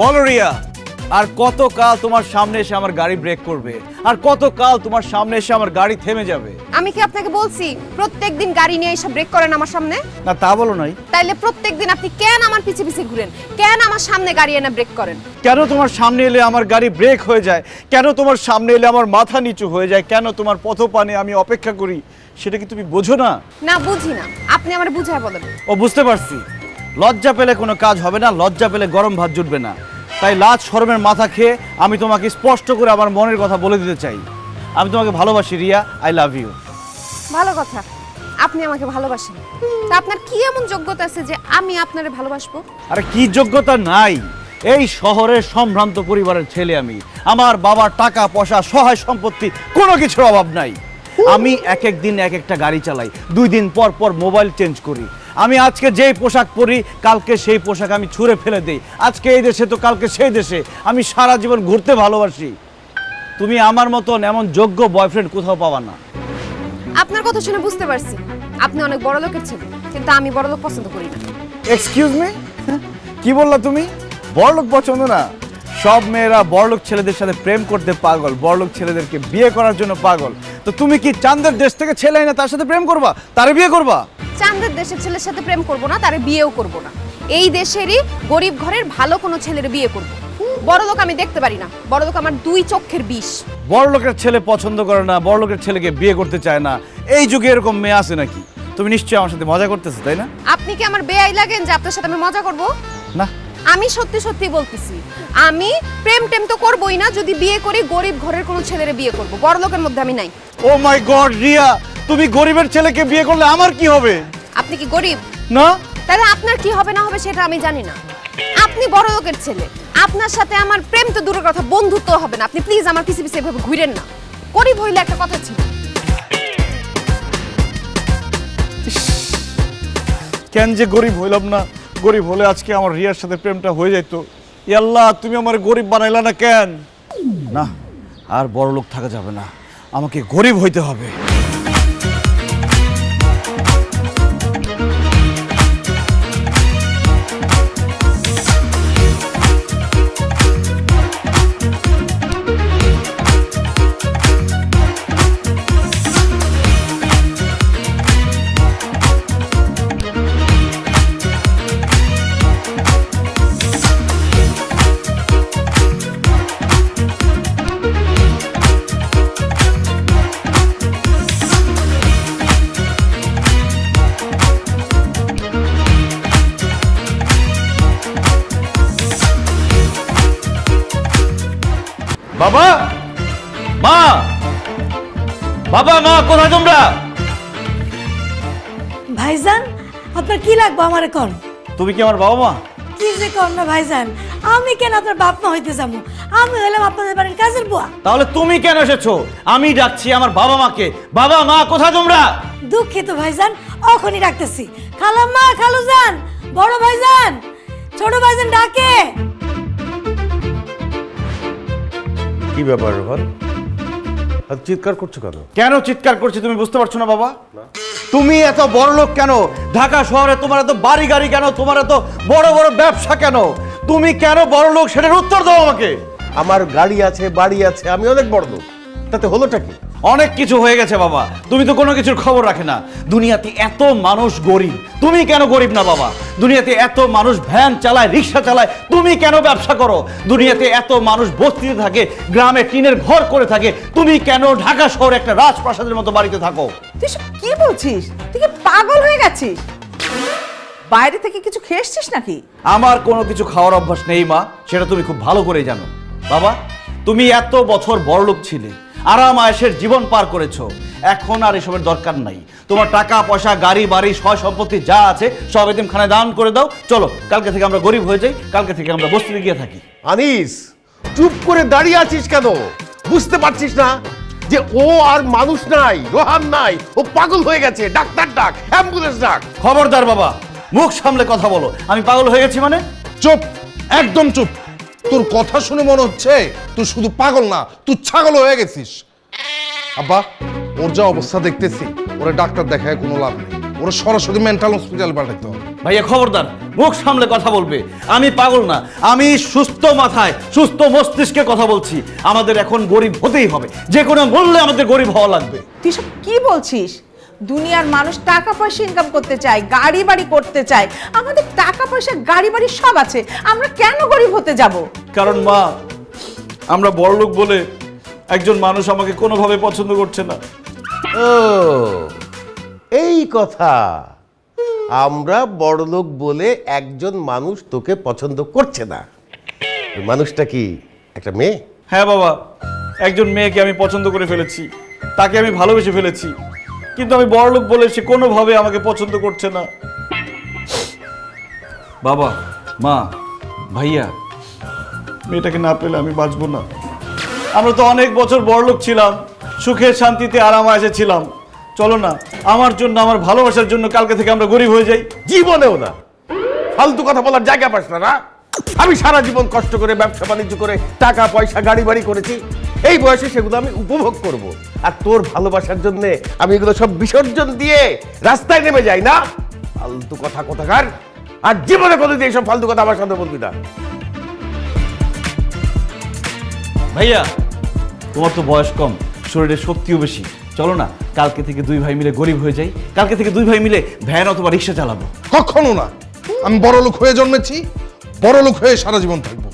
বলো রিয়া, আর কত কাল তোমার সামনে এসে আমার গাড়ি ব্রেক করবে? আর কত কাল তোমার সামনে এসে আমার গাড়ি থেমে যাবে? আমি কি আপনাকে বলছি প্রত্যেকদিন গাড়ি নিয়ে এসে ব্রেক করেন আমার সামনে? না তা বলো নাই। তাইলে প্রত্যেকদিন আপনি কেন আমার পিছে পিছে ঘুরেন? কেন আমার সামনে গাড়ি এনে ব্রেক করেন? কেন তোমার সামনে এলে আমার গাড়ি ব্রেক হয়ে যায়? কেন তোমার সামনে এলে আমার মাথা নিচু হয়ে যায়? কেন তোমার পথপানে আমি অপেক্ষা করি? সেটা কি তুমি বোঝো না? না বুঝি না, আপনি আমারে বুঝায় বলেন। ও বুঝতে পারছি, লজ্জা পেলে কোনো কাজ হবে না, লজ্জা পেলে গরম ভাত জুটবে না। তাই লাজ শরমের মাথা খেয়ে আমি তোমাকে স্পষ্ট করে আমার মনের কথা বলে দিতে চাই। আমি তোমাকে ভালোবাসি রিয়া, আই লাভ ইউ। ভালো কথা, আপনি আমাকে ভালোবাসেন। তা আপনার কি এমন যোগ্যতা আছে যে আমি আপনারে ভালোবাসবো? আরে কি যোগ্যতা নাই? এই শহরের সম্ভ্রান্ত পরিবারের ছেলে আমি। আমার বাবার টাকা পয়সা সহায় সম্পত্তি কোনো কিছুর অভাব নাই। আমি এক এক দিন এক একটা গাড়ি চালাই, 2 দিন পর পর মোবাইল চেঞ্জ করি। আমি আজকে যেই পোশাক পরি কালকে সেই পোশাক আমি ছুঁড়ে ফেলে দেই। আজকে এই দেশে তো কালকে সেই দেশে। আমি সারা জীবন ঘুরতে ভালোবাসি। তুমি আমার মতন এমন যোগ্য বয়ফ্রেন্ড কোথাও পাবা না। আপনার কথা শুনে বুঝতে পারছি আপনি অনেক বড় লোকের ছেলে, কিন্তু আমি বড় লোক পছন্দ করি না। এক্সকিউজ মি, কি বললা তুমি? বড়লোক পছন্দ না? সব মেয়েরা বড়লোক ছেলেদের সাথে প্রেম করতে পাগল, বড়লোক ছেলেদেরকে বিয়ে করার জন্য পাগল। তো তুমি কি চাঁদের দেশ থেকে ছেলে না তার সাথে প্রেম করবা, তারে বিয়ে করবা? চাঁদের দেশের ছেলের সাথে প্রেম করব না, তারে বিয়েও করব না। এই দেশেরই গরিব ঘরের ভালো কোনো ছেলের বিয়ে করব। বড় লোক আমি দেখতে পারি না, বড় লোক আমার 2 চোখের বিষ। বড়লোকের ছেলে পছন্দ করে না, বড়লোকের ছেলেকে বিয়ে করতে চায় না, এই যুগে এরকম মেয়ে আছে নাকি? তুমি নিশ্চয়ই আমার সাথে মজা করতেছো, তাই না? আপনি কি আমার বেয়াই লাগেন যে আপনার সাথে আমি মজা করব? না, আমি সত্যি সত্যি বলতেছি, আমি প্রেম টেম তো করবই না। যদি বিয়ে করি গরিব ঘরের কোনো ছেলেরে বিয়ে করব, বড় লোকের মধ্যে আমি নাই। ও মাই গড রিয়া, তুমি গরিবের ছেলেকে বিয়ে করলে আমার কি হবে? আপনি কি গরিব? না। তাহলে আপনার কি হবে না হবে সেটা আমি জানি না। আপনি বড় লোকের ছেলে, আপনার সাথে আমার প্রেম তো দূরের কথা, বন্ধুত্ব হবে না। আপনি প্লিজ আমার পিছে পিছে এভাবে ঘুরেন না। গরিব হইলে একটা কথা ছিল। কেন যে গরিব হইলাম না? গরিব হলে আজকে আমার রিয়ার সাথে প্রেমটা হয়ে যেত। আল্লাহ, তুমি আমার গরিব বানাইলা না কেন? না, আর বড় লোক থাকা যাবে না, আমাকে গরিব হইতে হবে। বাবা, মা, বাবা, মা, কোথায় তোমরা? ভাইজান, আপনার কি লাগবে আমারে কোন? তুমি কি আমার বাবা মা? কি যে কোন না ভাইজান, আমি কেন আপনার বাপ মা হইতে যাবো? আমি হলাম আপনাদের বাড়ির কাজের বুয়া। তাহলে তুমি কেন এসেছো? আমি ডাকছি আমার বাবা মাকে। বাবা, মা, কোথায় তোমরা? দুঃখিত ভাইজান, এখনই ডাকতেছি। খালাম্মা, খালুজান, বড় ভাইজান, ছোট ভাইজান ডাকে। কি ব্যাপার রোহন, আর চিৎকার করছো কেন? কেন চিৎকার করছি তুমি বুঝতে পারছো না বাবা? তুমি এত বড় লোক কেন? ঢাকা শহরে তোমার এত বাড়ি গাড়ি কেন? তোমার এত বড় বড় ব্যবসা কেন? তুমি কেন বড় লোক সেটার উত্তর দাও আমাকে। আমার গাড়ি আছে, বাড়ি আছে, আমি অনেক বড় লোক, তাতে হলোটা কি? অনেক কিছু হয়ে গেছে বাবা, তুমি তো কোনো কিছুর খবর রাখে না। দুনিয়াতে এত মানুষ গরিব, তুমি কেন গরিব না বাবা? দুনিয়াতে এত মানুষ ভ্যান চালায়, রিক্সা চালায়, তুমি কেন ব্যবসা করো? দুনিয়াতে এত মানুষ বস্তিতে থাকে, গ্রামে টিনের ঘর করে থাকে, তুমি কেন ঢাকা শহরে একটা রাজপ্রাসাদের মতো বাড়িতে থাকো? তুই সব কি বলছিস? তুই কি পাগল হয়ে গেছিস? বাইরে থেকে কিছু খেয়ে এসছিস নাকি? আমার কোনো কিছু খাওয়ার অভ্যাস নেই মা, সেটা তুমি খুব ভালো করেই জানো। বাবা, তুমি এত বছর বড়লোক ছিলে, আরাম আয়েশের জীবন পার করেছো, এখন আর এসবের দরকার নাই। তোমার টাকা পয়সা, গাড়ি বাড়ি, সয় সম্পত্তি যা আছে সব এতিমখানায় দান করে দাও। চলো, কালকে থেকে আমরা গরিব হয়ে যাই, কালকে থেকে আমরা বস্তিতে গিয়ে থাকি। আনিস, চুপ করে দাঁড়িয়ে আছিস কেন? বুঝতে পারছিস না যে ও আর মানুষ নাই, রোহান নাই, ও পাগল হয়ে গেছে? ডাক্তার ডাক, অ্যাম্বুলেন্স ডাক। খবরদার বাবা, মুখ সামলে কথা বলো। আমি পাগল হয়ে গেছি মানে? চুপ, একদম চুপ। তোর কথা শুনে মনে হচ্ছে তুই শুধু পাগল না, তুই ছাগল হয়ে গেছিস। আব্বা, ওর যা অবস্থা দেখতেছি, ওরা ডাক্তার দেখায় কোনো লাভ নেই, ওরা সরাসরি মেন্টাল হসপিটাল পাঠাইতে হবে। ভাইয়া খবরদার, মুখ সামলে কথা বলবে। আমি পাগল না, আমি সুস্থ মাথায় সুস্থ মস্তিষ্কে কথা বলছি। আমাদের এখন গরিব হতেই হবে, যে কোনো মূল্যে আমাদের গরিব হওয়া লাগবে। তুই সব কি বলছিস? দুনিয়ার মানুষ টাকা পয়সা ইনকাম করতে চায়, গাড়ি বাড়ি করতে চায়। আমাদের টাকা পয়সা গাড়ি বাড়ি সব আছে, আমরা কেন গরিব হতে যাব? কারণ মা, আমরা বড়লোক বলে একজন মানুষ আমাকে কোনোভাবে পছন্দ করছে না। ও এই কথা, আমরা বড়লোক বলে একজন মানুষ তোকে পছন্দ করছে না। ওই মানুষটা কি একটা মেয়ে? হ্যাঁ বাবা, একজন মেয়েকে আমি পছন্দ করে ফেলেছি, তাকে আমি ভালোবেসে ফেলেছি, কিন্তু আমি বড়লোক বলে সে কোনোভাবে আমাকে পছন্দ করছে না। বাবা, মা, ভাইয়া, মেয়েটাকে না পেলে আমি বাঁচবো না। আমরা তো অনেক বছর বড়লোক ছিলাম, সুখে শান্তিতে আরামায়েশে ছিলাম। চলো না, আমার জন্য, আমার ভালোবাসার জন্য কালকে থেকে আমরা গরিব হয়ে যাই। জীবনেও না। ফালতু কথা বলার জায়গা পাস না না? আমি সারা জীবন কষ্ট করে ব্যবসা বাণিজ্য করে টাকা পয়সা গাড়ি বাড়ি করেছি। এই বয়সে সেগুলো আমি উপভোগ করব, আর তোর ভালোবাসার জন্য আমি এগুলো সব বিসর্জন দিয়ে রাস্তায় নেমে যাই না? ফালতু কথা কোথাকার। আর জীবনে কোনোদিন এইসব ফালতু কথা আমার সাথে বলবি না। ভাইয়া, তোমার তো বয়স কম, শরীরের শক্তিও বেশি। চলো না, কালকে থেকে দুই ভাই মিলে গরিব হয়ে যাই। কালকে থেকে দুই ভাই মিলে ভ্যান অথবা রিক্সা চালাবো। কখনো না। আমি বড়লোক হয়ে জন্মেছি, বড়লোক হয়ে সারা জীবন থাকবো।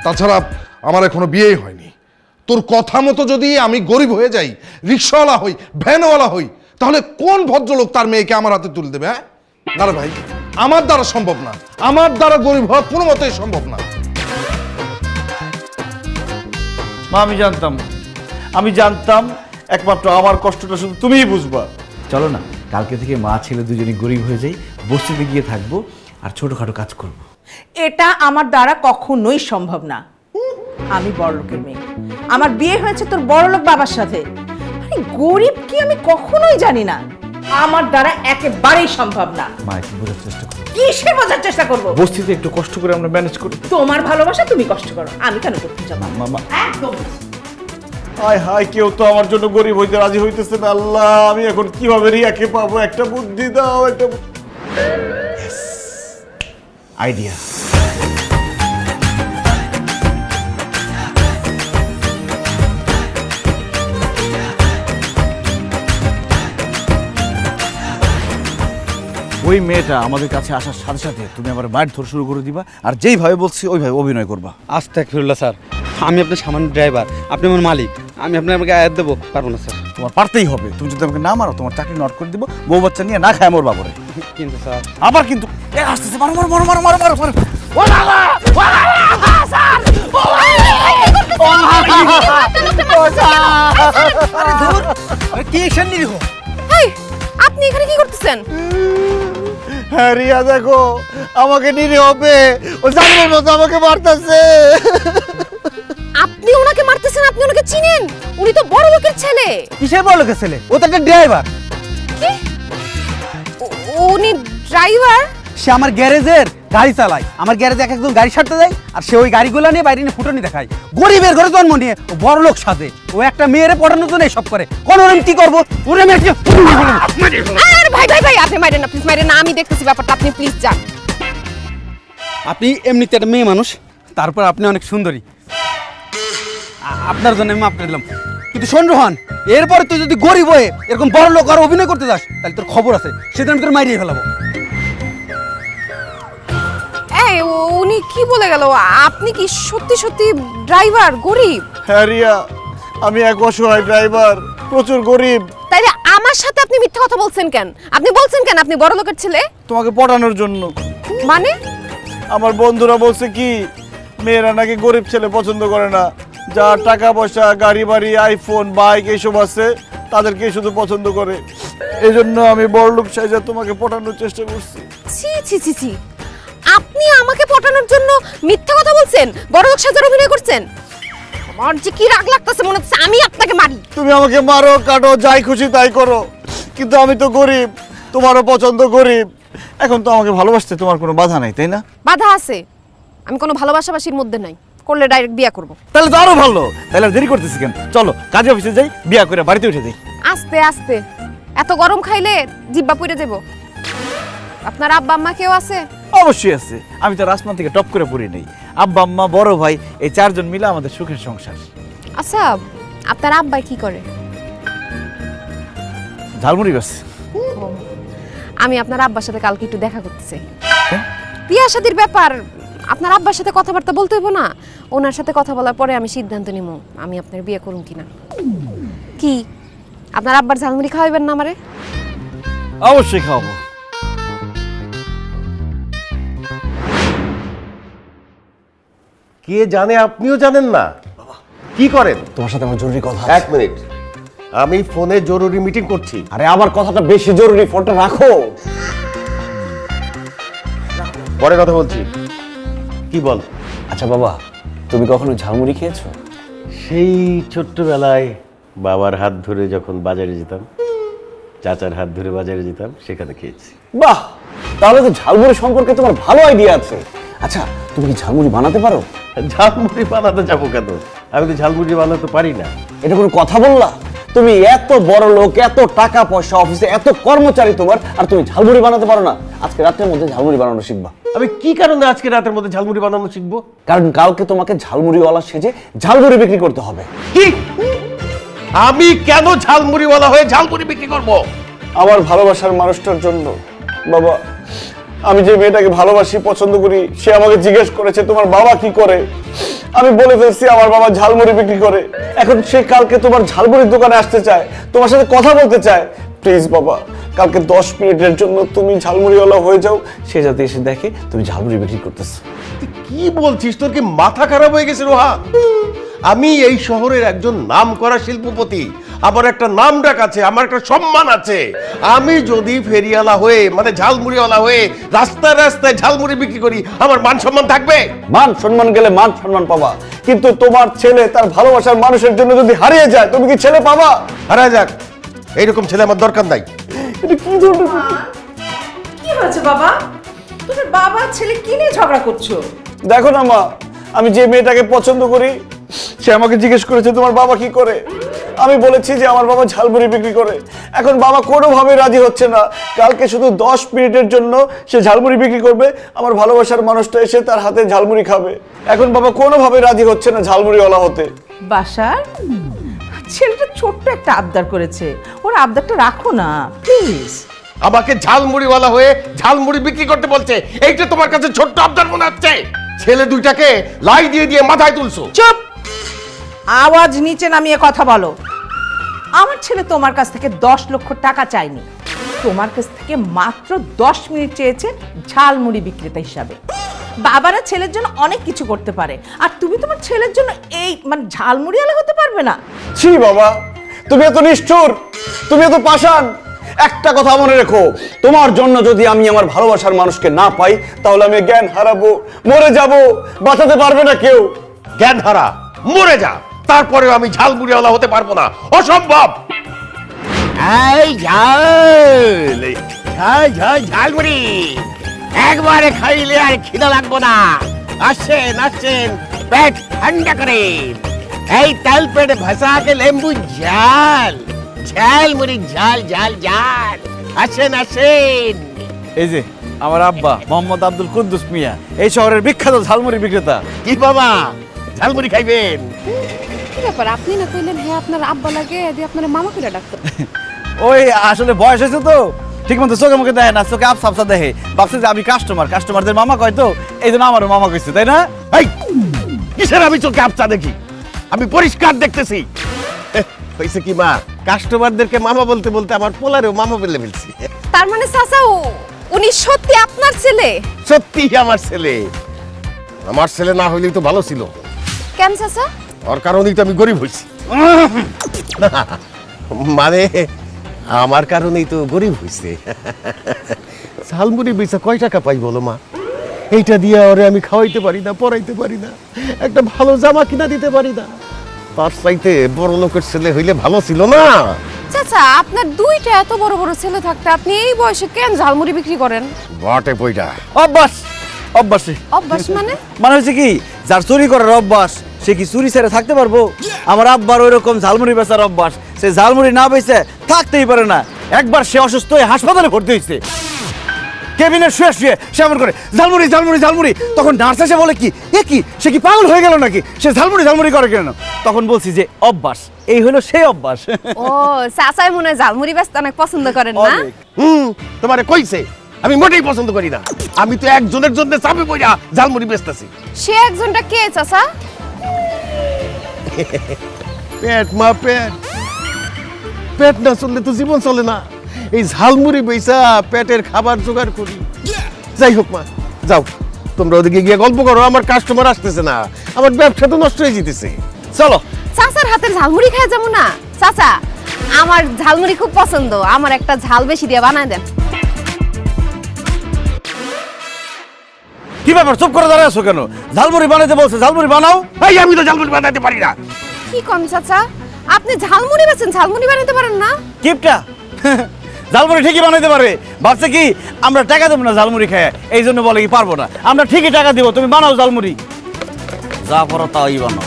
তাছাড়া আমার এখনো বিয়েই হয়নি। তোর কথা মতো যদি আমি গরিব হয়ে যাই, রিক্সাওয়ালা হই, ভ্যানওয়ালা হই, তাহলে কোন ভদ্রলোক তার মেয়েকে আমার হাতে তুলে দেবে? হ্যাঁ না রে ভাই, আমার দ্বারা সম্ভব না। আমার দ্বারা গরিব হওয়া কোনো মতেই সম্ভব না। মা, আমি জানতাম একমাত্র আমার কষ্টটা শুধু তুমিই বুঝবা। চলো না, কালকে থেকে মা ছেলে দুজনে গরিব হয়ে যাই, বস্তিতে গিয়ে থাকবো আর ছোটখাটো কাজ করব। এটা আমার দ্বারা কখনোই সম্ভব না। আমি বড়লোকের মেয়ে, আমার বিয়ে হয়েছে তোর বড়লোক বাবার সাথে। আরে গরিব কি আমি কখনোই জানি না, আমার দ্বারা একেবারেই সম্ভব না। মা, একটু বোঝার চেষ্টা করো। কিসে বোঝার চেষ্টা করবো? বস্তিতে একটু কষ্ট করে আমরা ম্যানেজ করব। তোমার ভালোবাসা তুমি কষ্ট করো, আমি কেন করতে যাবো? মামা, একদম। হায় হায়, কেউ তো আমার জন্য গরিব হইতে রাজি হইতেছে না। আল্লাহ, আমি এখন কিভাবে রিয়াকে পাবো? একটা বুদ্ধি দাও, একটা আইডিয়া। ওই মেয়েটা আমাদের কাছে আসার সাথে সাথে তুমি আমার বাইট ধরে শুরু করে দিবা, আর যেইভাবে বলছি ওইভাবে অভিনয় করবা। আস্তাগফিরুল্লাহ স্যার, আমি আপনার সামান্য ড্রাইভার, আপনি আমার মালিক। আমি আপনাকে আয়াত দেবো পারবো না স্যার। তোমার পারতেই হবে। তুমি যদি আমাকে না মারো, তোমার চাকরি নট করে দিব, বউ বাচ্চা নিয়ে না খায় মরবা পরে। কিন্তু স্যার আবার কিন্তু এ আসতেছে, মারো মারো মারো মারো মারো মারো মারো। ও বাবা, ও বাবা, স্যার, ও আরে ধুর, কি অ্যাকশন নিও? এই, আপনি এখানে কি করতেছেন? হ্যাঁ রিয়া, দেখো আমাকে নিতে হবে, ও জানবের মতো আমাকে মারতেছে। আপনি ওনাকে মারতেছেন? আপনি ওনাকে চিনেন? উনি তো বড় লোকের ছেলে। কিসের বড় লোকের ছেলে? ও তো একটা ড্রাইভার। কি? উনি ড্রাইভার? সে আমার গ্যারেজের গাড়ি চালায়। আমার গ্যারেজে এক একজন গাড়ি সারতে যায়, আর সে ওই গাড়িগুলো নিয়ে বাইরে নিয়ে ফুটনি দেখায়। গরিবের ঘরে জন্ম নিয়ে ও বড় লোক সাজে। ও একটা মেয়েরে পড়ানোর জন্য এসব করে। কোন আমি কি করবো? ওরে আমি আরে ভাই ভাই ভাই, আপনি মারেন না, প্লিজ মারেন না। আমি দেখতেছি ব্যাপারটা, আপনি প্লিজ যান। আপনি এমনিতে একটা মেয়ে মানুষ, তারপর আপনি অনেক সুন্দরী। আপনার জন্য আমি মাপ করে দিলাম। কিন্তু শোন রোহান, এরপরে তুই যদি গরিব হয়ে এরকম বড় লোক আর অভিনয় করতে যাস, তাহলে তোর খবর আছে, সেদিন আমি তোর মাইরিয়ে ফেলাবো। এই, উনি কি বলে গেল? আপনি কি সত্যি সত্যি ড্রাইভার, গরিব? হ্যাঁ রিয়া, আমি এক অসহায় ড্রাইভার, প্রচুর গরিব। তাইলে আমার সাথে আপনি মিথ্যা কথা বলছেন কেন? আপনি বলছেন কেন আপনি বড় লোকের ছেলে? তোমাকে পটানোর জন্য। মানে? আমার বন্ধুরা বলছে কি, মেয়েরা নাকি গরিব ছেলে পছন্দ করে না, যার টাকা পয়সা, গাড়ি বাড়ি, আইফোন, বাইক এইসব আছে, তাদেরকে শুধু পছন্দ করে। এই জন্য আমি বড়লোক সাইজা তোমাকে পটানোর চেষ্টা করছি। ছি ছি ছি ছি, আপনি আমাকে পটানোর জন্য মিথ্যা কথা বলছেন, বড়লোক সাজার অভিনয় করছেন? আমার যে কি রাগ লাগতেছে, মনে হচ্ছে আমি আপনাকে মারি। তুমি আমাকে মারো, কাটো, যাই খুশি তাই করো, কিন্তু আমি তো গরিব, তোমারও পছন্দ গরিব। এখন তো আমাকে ভালোবাসতে তোমার কোনো বাধা নাই, তাই না? বাধা আছে, আমি কোনো ভালোবাসাবাসির মধ্যে নাই। করলে ডাইরেক্ট বিয়া করব। তাহলে তো আরো ভালো। তাহলে দেরি করতেছি কেন? চলো কাজে অফিসে যাই, বিয়া করে বাড়িতে উঠে যাই। আস্তে আস্তে, এত গরম খাইলে জিব্বা পুড়ে যাব। আপনার আব্বা আম্মা কেউ আছে? অবশ্যই আছে, আমি তো আসমান থেকে টপ করে পড়ি নেই। আব্বা আম্মা বড় ভাই এই চারজন মিলে আমাদের সুখের সংসার। আচ্ছা, আপনার আব্বা কি করে? ঝালমুড়ি গাছ। আমি আপনার আব্বার সাথে কালকে একটু দেখা করতে চাই। বিয়া শাদির ব্যাপার, আপনার আব্বার সাথে কথাবার্তা বলতে হইব না? ওনার সাথে কথা বলার পরে আমি সিদ্ধান্ত নিব আমি আপনার বিয়ে করুম কিনা। কি আপনার আব্বার ঝালমুড়ি খাওয়াইবেন না আমারে? অবশ্যই খাওয়াবো। কে জানে, আপনিও জানেন না? কি করেন? তোমার সাথে আমার জরুরি কথা। এক মিনিট, আমি ফোনে জরুরি মিটিং করছি। আরে আমার কথাটা বেশি জরুরি, ফোনটা রাখো। পরে কথা বলছি। কি বল? আচ্ছা বাবা, তুমি কখনো ঝালমুড়ি খেয়েছো? সেই ছোট্টবেলায় বাবার হাত ধরে যখন বাজারে যেতাম, চাচার হাত ধরে বাজারে যেতাম, সেখানে খেয়েছি। বাহ, তাহলে তো ঝালমুড়ি সম্পর্কে তোমার ভালো আইডিয়া আছে। আচ্ছা, তুমি কি ঝালমুড়ি বানাতে পারো? ঝালমুড়ি বানাতে যাবো কেন? আমি তো ঝালমুড়ি বানাতে পারি না। এটা কোনো কথা বললা? তুমি এত বড় লোক, এত টাকা পয়সা, অফিসে এত কর্মচারী তোমার, আর তুমি ঝালমুড়ি বানাতে পারো না? আজকে রাতের মধ্যে ঝালমুড়ি বানানো শিখবা। আমি কি কারণে আজকে রাতের মধ্যে ঝালমুড়ি বানানো শিখবো? কারণ কালকে তোমাকে ঝালমুড়িওয়ালা সেজে ঝালমুড়ি বিক্রি করতে হবে। কি? আমি কেন ঝালমুড়িওয়ালা হয়ে ঝালমুড়ি বিক্রি করব? আমার ভালোবাসার মানুষটার জন্য। বাবা, আমি যে মেয়েটাকে ভালোবাসি, পছন্দ করি, সে আমাকে জিজ্ঞেস করেছে তোমার বাবা কি করে। আমি বলে ফেলছি আমার বাবা ঝালমুড়ি বিক্রি করে। এখন সে কালকে তোমার ঝালমুড়ির দোকানে আসতে চায়, তোমার সাথে কথা বলতে চায়। প্লিজ বাবা, কালকে 10 মিনিটের জন্য তুমি ঝালমুড়িওয়ালা হয়ে যাও, সে যাতে এসে দেখে তুমি ঝালমুড়ি বিক্রি করতেছো। তুই কি বলছিস? তোর কি মাথা খারাপ হয়ে গেছে রোহা? আমি এই শহরের একজন নামকরা শিল্পপতি, আমার একটা নাম ডাক আছে, আমার একটা সম্মান আছে। আমি যদি ফেরিওয়ালা হয়ে, মানে ঝালমুড়িওয়ালা হয়ে রাস্তায় রাস্তায় ঝালমুড়ি বিক্রি করি, আমার মান সম্মান থাকবে? মান সম্মান গেলে মান সম্মান পাবা, কিন্তু তোমার ছেলে তার ভালোবাসার মানুষের জন্য যদি হারিয়ে যায়, তুমি কি ছেলে পাবা? হারা যাক, এইরকম ছেলে আমার দরকার নাই। এটা কি ধরনের কি হয়েছে বাবা? তুমি বাবা ছেলে কি নিয়ে ঝগড়া করছো? দেখো না মা, আমি যে মেয়েটাকে পছন্দ করি, সে আমাকে জিজ্ঞেস করেছে তোমার বাবা কি করে। আমি বলেছি যে আমার বাবা ঝালমুড়ি বিক্রি করে। এখন বাবা কোনোভাবে রাজি হচ্ছে না। কালকে শুধু 10 মিনিটের জন্য সে ঝালমুড়ি বিক্রি করবে, আমার ভালোবাসার মানুষটা এসে তার হাতে ঝালমুড়ি খাবে। এখন বাবা কোনোভাবে রাজি হচ্ছে না ঝালমুড়িওয়ালা হতে। বাসার ছেলেটা ছোট্ট একটা আবদার করেছে, ওর আবদারটা রাখো না প্লিজ। আমাকে ঝালমুড়িওয়ালা হয়ে ঝালমুড়ি বিক্রি করতে বলছে, এইটা তোমার কাছে ছোট্ট আবদার মনে হচ্ছে? ছেলে দুইটাকে লাই দিয়ে দিয়ে মাথায় তুলছো। চুপ, আওয়াজ নিচে নামিয়ে কথা বলো। আমার ছেলে তোমার কাছ থেকে 10 লক্ষ টাকা চায়নি, তোমার কাছ থেকে মাত্র 10 মিনিট চেয়েছে ঝালমুড়ি বিক্রেতা হিসাবে। বাবারা ছেলের জন্য অনেক কিছু করতে পারে, আর তুমি তোমার ছেলের জন্য এই মানে ঝালমুড়িওয়ালা হতে পারবে না? ছি বাবা, তুমি এত নিষ্ঠুর, তুমি এত পাষাণ। একটা কথা মনে রেখো, তোমার জন্য যদি আমি আমার ভালোবাসার মানুষকে না পাই, তাহলে আমি জ্ঞান হারাবো, মরে যাব, বাঁচাতে পারবে না কেউ। জ্ঞান হারা, মরে যা, তারপরেও আমি ঝালমুড়িওয়ালা হতে পারবো না, অসম্ভব। এই ঝাল ঝাল ঝাল ঝালমুড়ি একবারে খাইলে আর খিদা লাগবো না। আসছেন আসছেন, পেট ঠান্ডা করে এই তেল পেটে ভাসাকে লেম্বু ঝাল ঝালমুড়ি ঝাল ঝাল ঝাল। আসেন আসেন। এই যে আমার আব্বা মোহাম্মদ আব্দুল কুদ্দুস মিয়া, এই শহরের বিখ্যাত ঝালমুড়ি বিক্রেতা। কি বাবা, ঝালমুড়ি খাইবেন? কি ব্যাপার, আপনি না কইলেন হ্যাঁ আপনার আব্বা লাগে, এদি আপনার মামা কইরা ডাক্তার? ওই আসলে বয়স হয়েছে তো, ঠিক মতো চোখে মুখে দেখে না, চোখে আবসা আবসা দেখে, ভাবছে যে আমি কাস্টমারদের মামা কয় তো, এই জন্য আমারও মামা কইছে, তাই না? এই কিসের আমি চোখে আপচা দেখি? আমি পরিষ্কার দেখতেছি। হয়েছে কি মা, কাস্টমারদেরকে মামা বলতে বলতে আমার পোলারেও মামা বলে ফেলছি। তার মানে চাচা উনি সত্যি আপনার ছেলে? সত্যি আমার ছেলে। আমার ছেলে না হইলেই তো ভালো ছিল। কেন চাচা? ওর কারণেই তো আমি গরিব হয়েছি। মানে আমার কারণেই তো গরিব হয়েছে। ঝালমুড়ি বেচা কয় টাকা পাই বলো মা? এইটা দিয়ে ওরে আমি খাওয়াইতে পারি না, পড়াইতে পারি না, একটা ভালো জামা কিনা দিতে পারি না। তার চাইতে বড় লোকের ছেলে হইলে ভালো ছিল না? চাচা, আপনার দুইটা এত বড় বড় ছেলে থাকতে আপনি এই বয়সে কেন ঝালমুড়ি বিক্রি করেন? বটে পয়টা অভ্যাস, অভ্যাসে অভ্যাস মানে? মানে হচ্ছে কি, যার চুরি করার অভ্যাস সে কি চুরি ছেড়ে থাকতে পারবো? আমার আব্বার ওই রকম ঝালমুড়ি বেচার অভ্যাস, সে ঝালমুড়ি না বেচে থাকতেই পারে না। একবার সে অসুস্থ হয়ে হাসপাতালে ভর্তি হয়েছে। কেবিনে শুয়ে শুয়ে সে এমন করে ঝালমুড়ি ঝালমুড়ি ঝালমুড়ি। তখন নার্স এসে বলে কি এ কি সে কি পাগল হয়ে গেল নাকি, সে ঝালমুড়ি ঝালমুড়ি করে কেন? তখন বলছি যে অভ্যাস, এই হলো সেই অভ্যাস। ও চাচাই মনে হয় ঝালমুড়ি ব্যস্ত অনেক পছন্দ করেন না? অনেক। তোমারে কইছে আমি মোটেই পছন্দ করি না। আমি তো একজনের জন্য চাপে পড়া ঝালমুড়ি বেচতেছি। সে একজনটা কে চাচা? পেট মা পেট, পেট না চললে তো জীবন চলে না। এই ঝালমুড়ি বেচা পেটের খাবার জোগাড় করি। যাই হোক মা, যাও তোমরা ওদিকে গিয়ে গল্প করো, আমার কাস্টমার আসতেছে না, আমার ব্যবসা তো নষ্ট হয়ে যেতেছে। চলো। চাচার হাতের ঝালমুড়ি খাই যাবো না? চাচা আমার ঝালমুড়ি খুব পছন্দ, আমার একটা ঝাল বেশি দিয়ে বানায় দেন। কি ব্যাপার, চুপ করে দাঁড়ায় আছো কেন? ঝালমুড়ি বানাইতে বলছে, ঝালমুড়ি বানাও। এই আমি তো ঝালমুড়ি বানাতে পারি না। কি কোন চাচা, আপনি ঝালমুড়ি বেচেন, ঝালমুড়ি বানাতে পারেন না? কিপটা ঝালমুড়ি ঠিকই বানাইতে পারে, ভাবছে কি আমরা টাকা দেবো না ঝালমুড়ি খায়, এই জন্য বলে কি পারবো না। আমরা ঠিকই টাকা দিব, তুমি বানাও ঝালমুড়ি, যা করো তাই বানাও।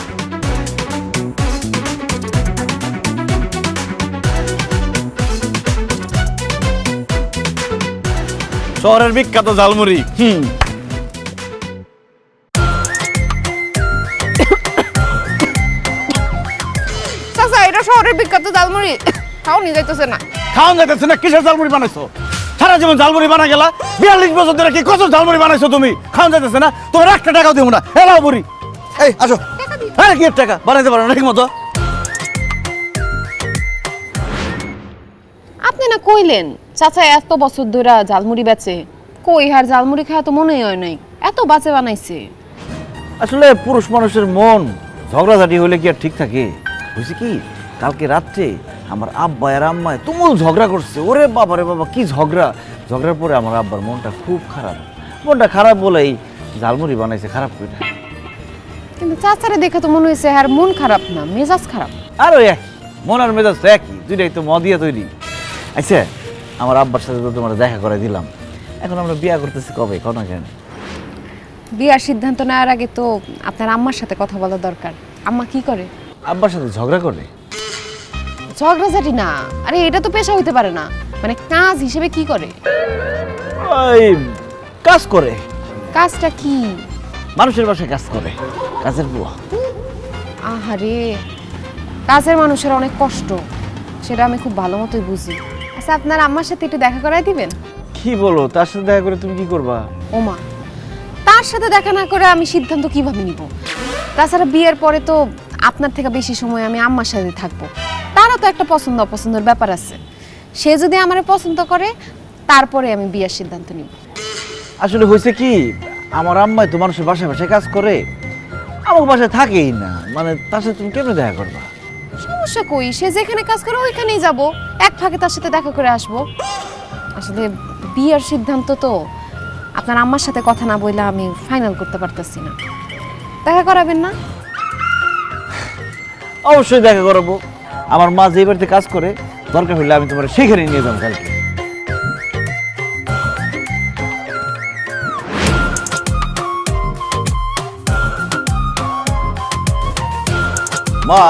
শহরের বিখ্যাত ঝালমুড়ি। চাচা এটা শহরের বিখ্যাত ঝালমুড়ি, খাও নিয়ে যাইতেছে না। খাওয়ান যাইতেছে না, কিসের ঝালমুড়ি বানাইছো? সারা জীবন ঝালমুড়ি বানা গেলা, 42 বছর ধরে কি কত ঝালমুড়ি বানাইছো তুমি? খাওয়ান যাইতেছে না, তোমার একটা টাকাও দেবো না। এলাও বুড়ি, এই আসো। হ্যাঁ কি টাকা বানাইতে পারো না ঠিক মতো? আপনি না কইলেন চাচা এত বছর ধরে ঝালমুড়ি বেচে, কই হার ঝালমুড়ি খাওয়া তো মনেই হয় নাই, এত বাজে বানাইছে। আসলে পুরুষ মানুষের মন ঝগড়াঝাটি হলে কি আর ঠিক থাকে? বুঝছি কি, কালকে রাত্রে আমার আব্বা আর আম্মায় তুমুল ঝগড়া করছে। ওরে বাবা রে বাবা, কি ঝগড়া! ঝগড়ার পরে আমার আব্বার মনটা খুব খারাপ। মনটা খারাপ বলেই ঝালমুড়ি বানাইছে, খারাপ করে। কিন্তু চাচারে দেখে তো মনে হয়েছে আর মন খারাপ না, মেজাজ খারাপ। আর ওই একই মন আর মেজাজ তো একই, দুইটাই তো মদিয়া তৈরি। আচ্ছা, আমার আব্বার সাথে তো তোমার দেখা করে দিলাম, এখন আমরা বিয়া করতেছি কবে, কোনো কেন? বিয়ার সিদ্ধান্ত নেওয়ার আগে তো আপনার আম্মার সাথে কথা বলা দরকার। আম্মা কি করে? আব্বার সাথে ঝগড়া করে? ঝগড়াঝাটি না, আরে এটা তো পেশা হইতে পারে না, মানে কাজ হিসেবে কি করে? ওই কাজ করে। কাজটা কি? মানুষের বাসায় কাজ করে, কাজের বুয়া। আহারে, কাজের মানুষের অনেক কষ্ট, সেটা আমি খুব ভালো মতোই বুঝি। আচ্ছা আপনার আম্মার সাথে একটু দেখা করাই দিবেন? কি বলো, তার সাথে দেখা করে তুমি কি করবা? ওমা, তার সাথে দেখা না করে আমি সিদ্ধান্ত কিভাবে নিব? তাছাড়া বিয়ের পরে তো আপনার থেকে বেশি সময় আমি আম্মার সাথে থাকবো, তারও তো একটা পছন্দ অপছন্দের ব্যাপার আছে। সে যদি আমারে পছন্দ করে তারপরে আমি বিয়ের সিদ্ধান্ত নিব। আসলে হয়েছে কি, আমার আম্মাই তো মানুষের বাসায় বাসায় কাজ করে, আমার বাসায় থাকেই না, মানে তার সাথে তুমি কেমনে দেখা করবা? সমস্যা কই, সে যেখানে কাজ করে ওইখানেই যাব, এক ফাঁকে তার সাথে দেখা করে আসব। আসলে বিয়ের সিদ্ধান্ত তো আপনার আম্মার সাথে কথা না বললে আমি ফাইনাল করতে পারতেছি না। দেখা করাবেন না? অবশ্যই দেখা করবো। আমার মা যে বাড়িতে কাজ করে, দরকার হলে আমি তোমার সেখানে নিয়ে যাবো কালকে। মা,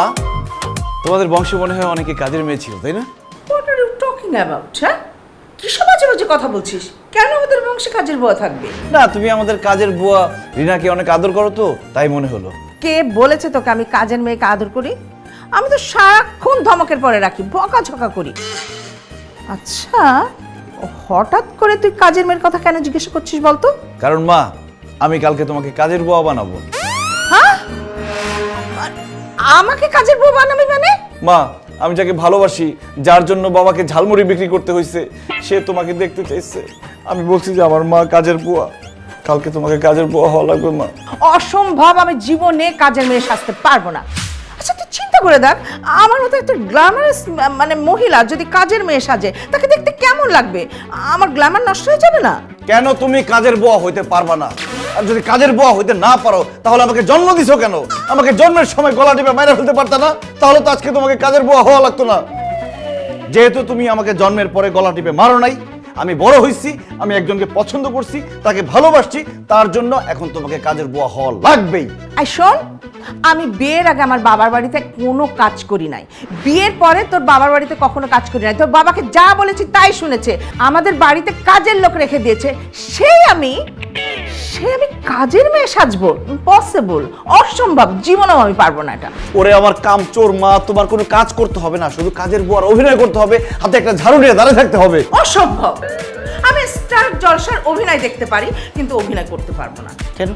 তোমাদের বংশে মনে হয় অনেকে কাজের মেয়ে ছিল, তাই না? What are you talking about? হ্যাঁ, কি সব বাজে বাজে কথা বলছিস? কেন আমাদের বংশে কাজের বুয়া থাকবে? না, তুমি আমাদের কাজের বুয়া রিনাকে অনেক আদর করো তো, তাই মনে হলো। কে বলেছে তোকে আমি কাজের মেয়েকে আদর করি? আমি তো সারাক্ষণ ধমকের পরে রাখি, বকাঝকা করি। আচ্ছা, হঠাৎ করে তুই কাজের মেয়ের কথা কেন জিজ্ঞেস করছিস বলতো? কারণ মা, আমি কালকে তোমাকে কাজের বুয়া বানাবো। হ্যাঁ, আমাকে কাজের বউ বানাবি মানে? মা, আমি যাকে ভালোবাসি, যার জন্য বাবাকে ঝালমুড়ি বিক্রি করতে হয়েছে, সে তোমাকে দেখতে চাইছে। আমি বলছি যে আমার মা কাজের বুয়া, কালকে তোমাকে কাজের বুয়া হওয়া লাগবে মা। অসম্ভব, আমি জীবনে কাজের মেয়ে সাজতে পারবো না। আচ্ছা তুই চিন্তা করে দেখ, আমার মতো একটা গ্ল্যামারাস মানে মহিলা যদি কাজের মেয়ে সাজে, তাকে দেখতে কেমন লাগবে? আমার গ্ল্যামার নষ্ট হয়ে যাবে না? কেন তুমি কাজের বুয়া হইতে পারবা না? আর যদি কাজের বুয়া হইতে না পারো, তাহলে আমাকে জন্ম দিছো কেন? আমাকে জন্মের সময় গলা টিপে মাইরা ফেলতে পারতা না? তাহলে তো আজকে তোমাকে কাজের বুয়া হওয়া লাগতো না। যেহেতু তুমি আমাকে জন্মের পরে গলা টিপে মারো নাই, আমি বড় হইছি, আমি একজনকে পছন্দ করছি, তাকে ভালোবাসছি, তার জন্য এখন তোমাকে কাজের বুয়া হওয়া লাগবেই। আই শোন, আমি বিয়ের আগে আমার বাবার বাড়িতে কোনো কাজ করি নাই, বিয়ের পরে তোর বাবার বাড়িতে কখনো কাজ করি নাই। তোর বাবাকে যা বলেছি তাই শুনেছে, আমাদের বাড়িতে কাজের লোক রেখে দিয়েছে। সেই আমি কাজের মেয়ে সাজবো? ইম্পসিবল, অসম্ভব, জীবনেও আমি পারবো না এটা। ওরে আমার কামচোর মা, তোমার কোনো কাজ করতে হবে না, শুধু কাজের বুয়ার অভিনয় করতে হবে, হাতে একটা ঝাড়ু নিয়ে দাঁড়িয়ে থাকতে হবে। অসম্ভব। আমি স্টার জলসার অভিনয় দেখতে পারি, কিন্তু অভিনয় করতে পারবো না। কেন,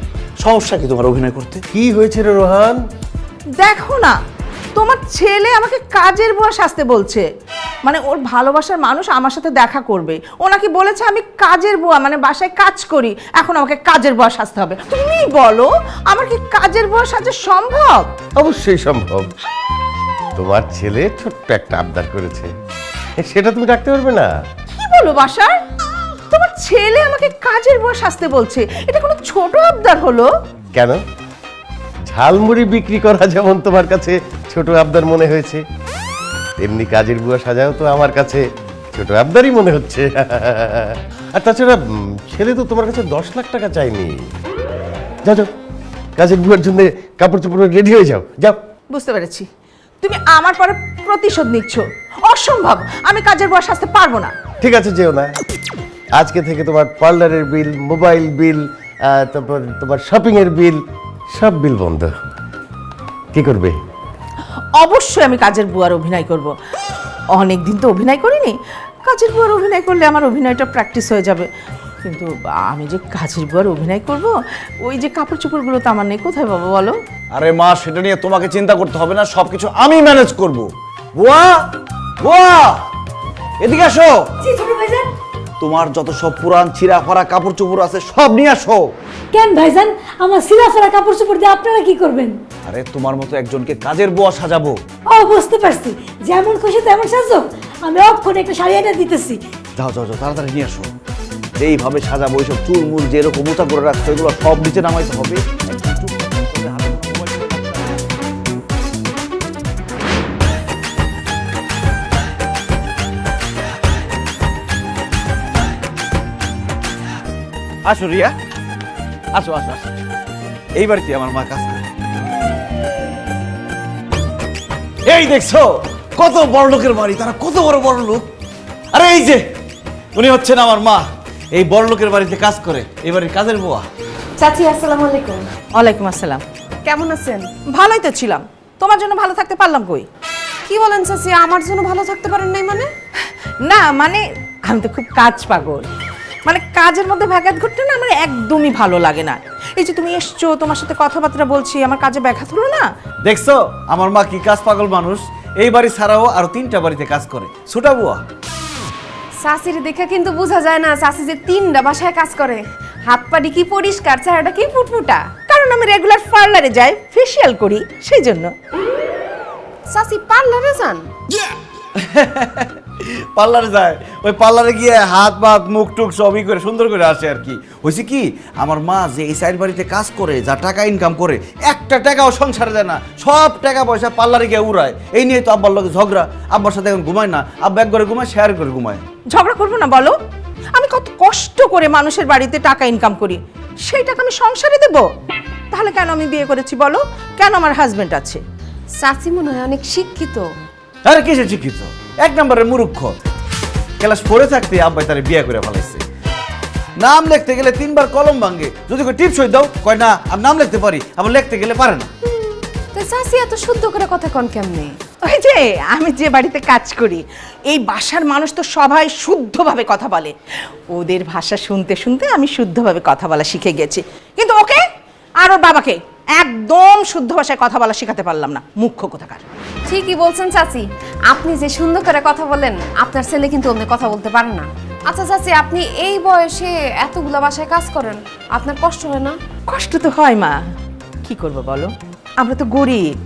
সমস্যা কি তোমার অভিনয় করতে? কি হয়েছে রে রোহান? দেখো না, তোমার ছেলে আমাকে কাজের বুয়া সাজতে বলছে। মানে ওর ভালোবাসার মানুষ আমার সাথে দেখা করবে, ও নাকি বলেছে আমি কাজের বুয়া, মানে বাসায় কাজ করি, এখন আমাকে কাজের বুয়া সাজতে হবে। তুমি বলো, আমার কি কাজের বুয়া সাজা সম্ভব? অবশ্যই সম্ভব। তোমার ছেলে ছোট্ট একটা আবদার করেছে, সেটা তুমি রাখতে পারবে না? কি বলো বাসার? তোমার ছেলে আমাকে কাজের বুয়া সাজতে বলছে, এটা কোনো ছোট আবদার হলো? কেন, ঝালমুড়ি বিক্রি করা যেমন তোমার কাছে ছোট আবদার মনে হয়েছে, এমনি কাজের বুয়া সাজাও তো আমার কাছে ছোট আবদারই মনে হচ্ছে। আর তাছাড়া ছেলে তো তোমার কাছে 10 লাখ টাকা চাইনি। যাও যাও, কাজের বুয়ার জন্য কাপড় চোপড় রেডি হয়ে যাও, যাও। বুঝতে পেরেছি, তুমি আমার পরে প্রতিশোধ নিচ্ছ। অসম্ভব, আমি কাজের বুয়া সাজতে পারবো না। ঠিক আছে, যেও না। আজকে থেকে তোমার পার্লারের বিল, মোবাইল বিল, তারপর তোমার শপিং এর বিল, সব বিল বন্ধ। কি করবে? অবশ্যই আমি কাজের বুয়ার অভিনয় করব। অনেক দিন তো অভিনয় করিনি, কাজের বুয়ার অভিনয় করলে আমার অভিনয়টা প্র্যাকটিস হয়ে যাবে। কিন্তু আমি যে কাজের বুয়ার অভিনয় করব, ওই যে কাপড় চোপড়গুলো তো আমার নেই, কোথায় পাবো বলো? আরে মা, সেটা নিয়ে তোমাকে চিন্তা করতে হবে না, সবকিছু আমি ম্যানেজ করব। বুয়া, বুয়া, এদিকে আসো। জি ছোট ভাইজান। তোমার যত সব পুরান ছিঁড়া ফাড়া কাপড় চোপড় আছে সব নিয়ে আসো। কেন ভাইজান, আমার সিলাফারা কাপড় চোপড় দিয়ে আপনারা কি করবেন? আরে তোমার মতো একজনকে কাজের বুয়া সাজাবো। ও বুঝতে পারছি, যেমন খুশি তেমন সাজো। আমি অক্ষণে একটা শাড়ি এনে দিতেছি। যাও যাও যাও, তাড়াতাড়ি নিয়ে আসো। এইভাবে সাজাবো, ওইসব চুল মুল যেরকম মোটা করে রাখছো এগুলো সব নিচে নামাইতে হবে। আসো রিয়া, আসো আসো আসো। এই বাড়িতে আমার মা কাজ করে। এই দেখছো কত বড় লোকের বাড়ি, তারা কত বড় বড় লোক। আরে এই যে উনি হচ্ছেন আমার মা, এই বড় লোকের বাড়িতে কাজ করে, এই বাড়ির কাজের বুয়া। চাচি আসসালামু আলাইকুম। ওয়ালাইকুম আসসালাম। কেমন আছেন? ভালোই তো ছিলাম, তোমার জন্য ভালো থাকতে পারলাম কই? কি বলেন চাচি, আমার জন্য ভালো থাকতে পারেন নাই মানে? না মানে আমি তো খুব কাজ পাগল, মানে কাজের মধ্যে ব্যাঘাত ঘটলে না আমার একদমই ভালো লাগে না। এই যে তুমি এসছো, তোমার সাথে কথাবার্তা বলছি, আমার কাজে ব্যাঘাত হলো না? দেখছো আমার মা কি কাজ পাগল মানুষ। এই বাড়ি ছাড়াও আরো 3টা বাড়িতে কাজ করে, ছোটা বুয়া। চাচির দেখে কিন্তু বোঝা যায় না চাচি যে 3টা বাসায় কাজ করে। হাত পাটি কি পরিষ্কার, চেহারাটা কি ফুটফুটা। কারণ আমি রেগুলার পার্লারে যাই, ফেসিয়াল করি, সেই জন্য। চাচি পার্লারে যান? পার্লারে যায়, ওই পার্লারে গিয়ে হাত পাত মুখ টুক সবই করে সুন্দর করে আসে আর কি। হয়েছে কি, আমার মা যে এই সাইড বাড়িতে কাজ করে, যা টাকা ইনকাম করে, একটা টাকাও সংসারে দেয় না, সব টাকা পয়সা পার্লারে গিয়ে উড়ায়। এই নিয়ে তো আব্বার লোকে ঝগড়া, আব্বার সাথে এখন ঘুমায় না, আব্বা এক ঘরে ঘুমায়, শেয়ার করে ঘুমায়। ঝগড়া করবো না বলো? আমি কত কষ্ট করে মানুষের বাড়িতে টাকা ইনকাম করি, সেই টাকা আমি সংসারে দেব? তাহলে কেন আমি বিয়ে করেছি বলো? কেন আমার হাজবেন্ড আছে? চাচি মনে হয় অনেক শিক্ষিত। আরে কিসে শিক্ষিত, 1 নম্বরের মূর্খ। ক্লাস 4-এ থাকতে আব্বাই তারে বিয়ে করে ফেলাইছে। নাম লিখতে গেলে 3বার কলম ভাঙে, যদি কই টিপস হই দাও, কয় না আমি নাম লিখতে পারি, আবার লিখতে গেলে পারে না। তো চাচি এত শুদ্ধ করে কথা কন কেমনে? ওই যে আমি যে বাড়িতে কাজ করি, এই বাসার মানুষ তো সবাই শুদ্ধভাবে কথা বলে। ওদের ভাষা শুনতে শুনতে আমি শুদ্ধভাবে কথা বলা শিখে গেছি। কিন্তু ওকে আর ওর বাবাকে একদম শুদ্ধ ভাষায় কথা বলা শেখাতে পারলাম না, মুখ্য কোথাকার। ঠিকই বলছেন চাচি, আপনি যে সুন্দর করে কথা বলেন, আপনার ছেলে কিন্তু অন্য কথা বলতে পারে না। আচ্ছা চাচি, আপনি এই বয়সে এতগুলা বাসায় কাজ করেন, আপনার কষ্ট হয় না? কষ্ট তো হয় মা, কি করবো বলো, আমরা তো গরিব,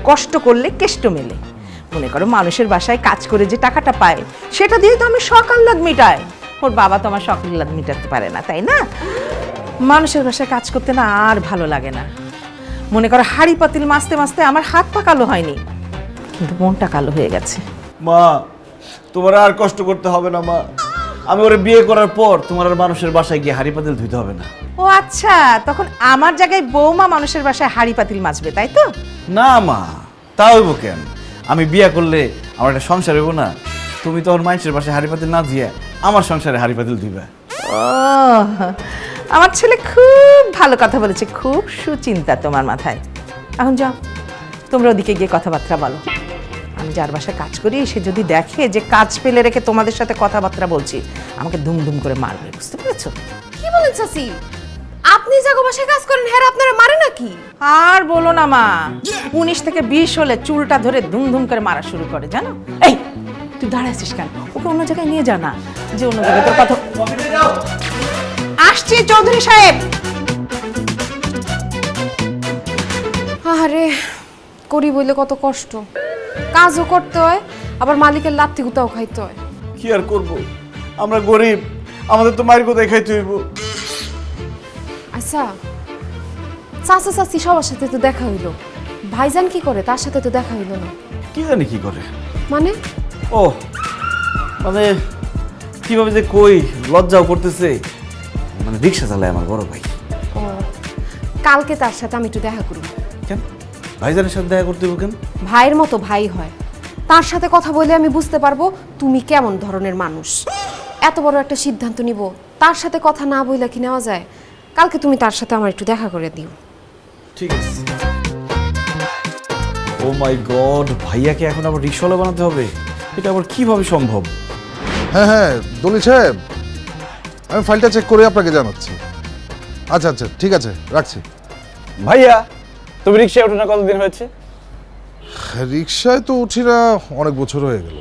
কষ্ট করলে কেষ্ট মেলে। মনে করো মানুষের বাসায় কাজ করে যে টাকাটা পায়, সেটা দিয়ে তো আমি শখ আহ্লাদ মিটাই। ওর বাবা তো আমার শখ আহ্লাদ মিটাতে পারে না, তাই না? মানুষের বাসায় কাজ করতে না আর ভালো লাগে না। মনে করো হাড়ি পাতিল মাজতে মাজতে আমার হাত পা কালো হয়নি, কিন্তু মনটা কালো হয়ে গেছে। মা, তোমার আর কষ্ট করতে হবে না মা, আমি ওরে বিয়ে করার পর তোমার আর মানুষের বাসায় গিয়ে হাড়ি পাতিল ধুইতে হবে না। ও আচ্ছা, তখন আমার জায়গায় বৌমা মানুষের বাসায় হাড়ি পাতিল মাজবে, তাই তো? না মা, তা হইব কেন? আমি বিয়ে করলে আমার একটা সংসার হইব না? তুমি তখন মানুষের বাসায় হাড়ি পাতিল না দিয়ে আমার সংসারে হাড়ি পাতিল দিবা। ও, আমার ছেলে খুব ভালো কথা বলেছে, খুব সুচিন্তা তোমার মাথায়। এখন যাও, তোমরা ওদিকে গিয়ে কথাবার্তা বলো। আমি যার বাসায় কাজ করি সে যদি দেখে যে কাজ ফেলে রেখে তোমাদের সাথে কথাবার্তা বলছি, আমাকে দুম করে মারবে, বুঝতে পেরেছো? কি বলেন চাচি? আপনি জাগো বাসায় কাজ করেন, হ্যাঁ আপনারা মারে নাকি? আর বলো না মা, 19 থেকে 20 হলে চুলটা ধরে দুম করে মারা শুরু করে, জানো? এই তুই দাঁড়াইছিস কেন? ওকে অন্য জায়গায় নিয়ে যা না, যে অন্য জায়গায় তোর কথা। আসছি চৌধুরী সাহেব। আরে করি বলে কত কষ্ট, কাজও করতে হয়, আবার মালিকের লাত্তি গুতাও খাইতে হয়। কি আর করব, আমরা গরিব, আমাদের তো মায়ের কোথায় খাইতে হইব। আচ্ছা, চাচা চাচি সবার সাথে তো দেখা হইলো, ভাইজান কি করে তার সাথে তো দেখা হইলো না। কি জানি কি করে, মানে? ও মানে কিভাবে যে কই, লজ্জাও করতেছে। মানে রিক্সা চালায় আমার বড় ভাই। ও, কালকে তার সাথে আমি একটু দেখা করব। কেন ভাইজানের সাথে দেখা করতে হইব কেন? ভাইয়ের মতো ভাই হয়, তার সাথে কথা বলে আমি বুঝতে পারবো তুমি কেমন ধরনের মানুষ। এত বড় একটা সিদ্ধান্ত নিব, তার সাথে কথা না বইলে কি নেওয়া যায়? কালকে তুমি তার সাথে আমার একটু দেখা করে দিও। ঠিক আছে। ও মাই গড, ভাইয়াকে এখন আবার রিক্সাওয়ালা বানাতে হবে? এটা আবার কিভাবে সম্ভব? হ্যাঁ দলিল সাহেব, আমি ফাইলটা চেক করে আপনাকে জানাচ্ছি। আচ্ছা আচ্ছা ঠিক আছে, রাখছি। ভাইয়া, তুমি রিক্সায় ওঠো না কতদিন হয়েছে? রিক্সায় তো উঠি না অনেক বছর হয়ে গেল।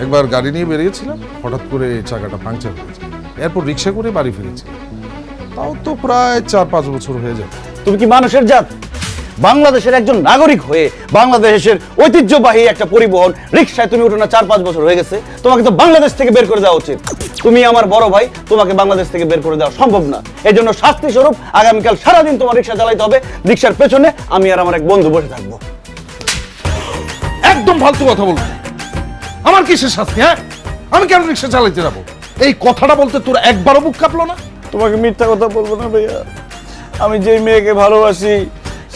একবার গাড়ি নিয়ে বেরিয়েছিলাম, হঠাৎ করে চাকাটা পাংচার হয়েছে, এরপর রিক্সা করে বাড়ি ফিরেছি। তাও তো প্রায় 4-5 বছর হয়ে যাবে। তুমি কি মানুষের জাত? বাংলাদেশের একজন নাগরিক হয়ে বাংলাদেশের ঐতিহ্যবাহী একটা পরিবহন রিক্সায় তুমি উঠো না 4-5 বছর হয়ে গেছে? তোমাকে তো বাংলাদেশ থেকে বের করে দেওয়া উচিত। তুমি আমার বড় ভাই, তোমাকে বাংলাদেশ থেকে বের করে দেওয়া সম্ভব না। এই জন্য শাস্তি স্বরূপ আগামীকাল সারাদিন তোমার রিক্সা চালাইতে হবে। রিক্সার পেছনে আমি আর আমার এক বন্ধু বসে থাকবো। একদম ফালতু কথা বলবো। আমার কিসের শাস্তি? হ্যাঁ, আমি কেন রিক্সা চালাইতে যাবো? এই কথাটা বলতে তোর একবারও বুক কাঁপলো না? তোমাকে মিথ্যা কথা বলবো না ভাইয়া, আমি যেই মেয়েকে ভালোবাসি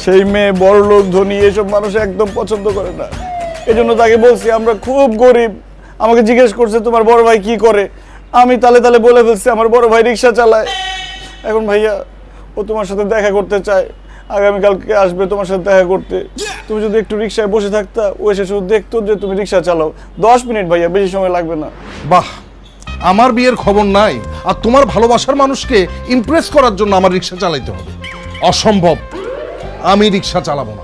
সেই মেয়ে বড় লোক, ধনী, এসব মানুষ একদম পছন্দ করে না। এই জন্য তাকে বলছি আমরা খুব গরিব। আমাকে জিজ্ঞেস করছে তোমার বড় ভাই কি করে, আমি তালে তালে বলে ফেলছি আমার বড় ভাই রিক্সা চালায়। এখন ভাইয়া ও তোমার সাথে দেখা করতে চায়, আগামীকালকে আসবে তোমার সাথে দেখা করতে। তুমি যদি একটু রিক্সায় বসে থাকতা, ও এসে শুধু দেখতো যে তুমি রিক্সা চালাও। 10 মিনিট ভাইয়া, বেশি সময় লাগবে না। বাহ, আমার বিয়ের খবর নাই আর তোমার ভালোবাসার মানুষকে ইমপ্রেস করার জন্য আমার রিক্সা চালাইতে হবে? অসম্ভব, আমি রিক্সা চালাবো না।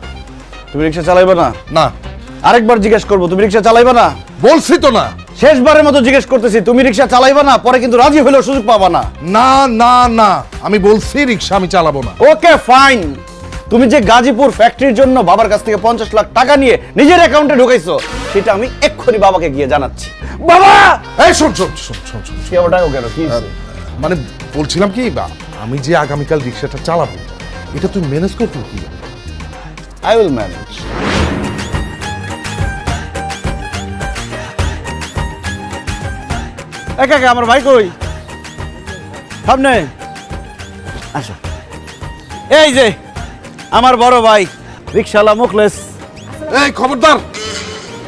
তুমি রিক্সা চালাইবে না? না। আরেকবার জিজ্ঞেস করবো, তুমি রিক্সা চালাইবে না? বলছি তো না। শেষবারের মতো জিজ্ঞেস করতেছি, তুমি রিক্সা চালাইবে না? পরে কিন্তু রাজি হলেও সুযোগ পাবা না। না না না, আমি বলছি রিক্সা আমি চালাবো না। Okay fine. তুমি যে গাজীপুর ফ্যাক্টরির জন্য বাবার কাছ থেকে 50 লাখ টাকা নিয়ে নিজের অ্যাকাউন্টে ঢুকাইছো, সেটা আমি এক্ষুনি বাবাকে গিয়ে জানাচ্ছি। বাবা! এই শোন শোন শোন শোন শোন, কি আবার ডাকো কেন? কি হয়েছে? মানে বলছিলাম কি, আমি যে আগামীকাল রিক্সাটা চালাবো, এটা তুই ম্যানেজ করবি কি? I will manage. একা একা আমার ভাই কই? সামনে আসো। এই যে আমার বড় ভাই রিক্সাওয়ালা মুখলেস। এই খবরদার,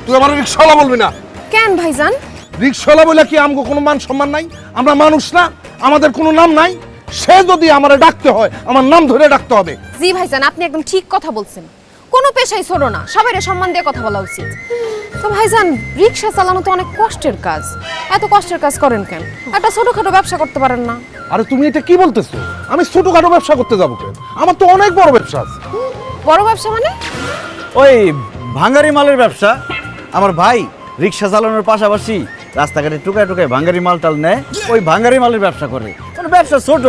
তুই আমার রিক্সাওয়ালা বলবি না। কেন ভাইজান? রিক্সাওয়ালা বলে কি আমগো কোনো মান সম্মান নাই? আমরা মানুষ না? আমাদের কোনো নাম নাই? সে যদি আমারে ডাকতে হয়, আমার নাম ধরে ডাকতে হবে। জি ভাইজান, আপনি একদম ঠিক কথা বলছেন। কোনো পেশাই ছোট না, সবাইরে সম্মান দিয়ে কথা বলা উচিত। তো ভাইজান, রিক্সা চালানো তো অনেক কষ্টের কাজ। এত কষ্টের কাজ করেন কেন? একটা ছোটখাটো ব্যবসা করতে পারেন না? আরে তুমি এটা কি বলতেছো? আমি ছোটখাটো ব্যবসা করতে যাবো কেন? আমার তো অনেক বড় ব্যবসা আছে। বড় ব্যবসা মানে? ওই ভাঙ্গারি মালের ব্যবসা। আমার ভাই রিক্সা চালানোর পাশাপাশি রাস্তাঘাটে টুকায় টুকায় ভাঙ্গারি মাল টাল নেয়, ওই ভাঙ্গারি মালের ব্যবসা করে। মানে ব্যবসা ছোট,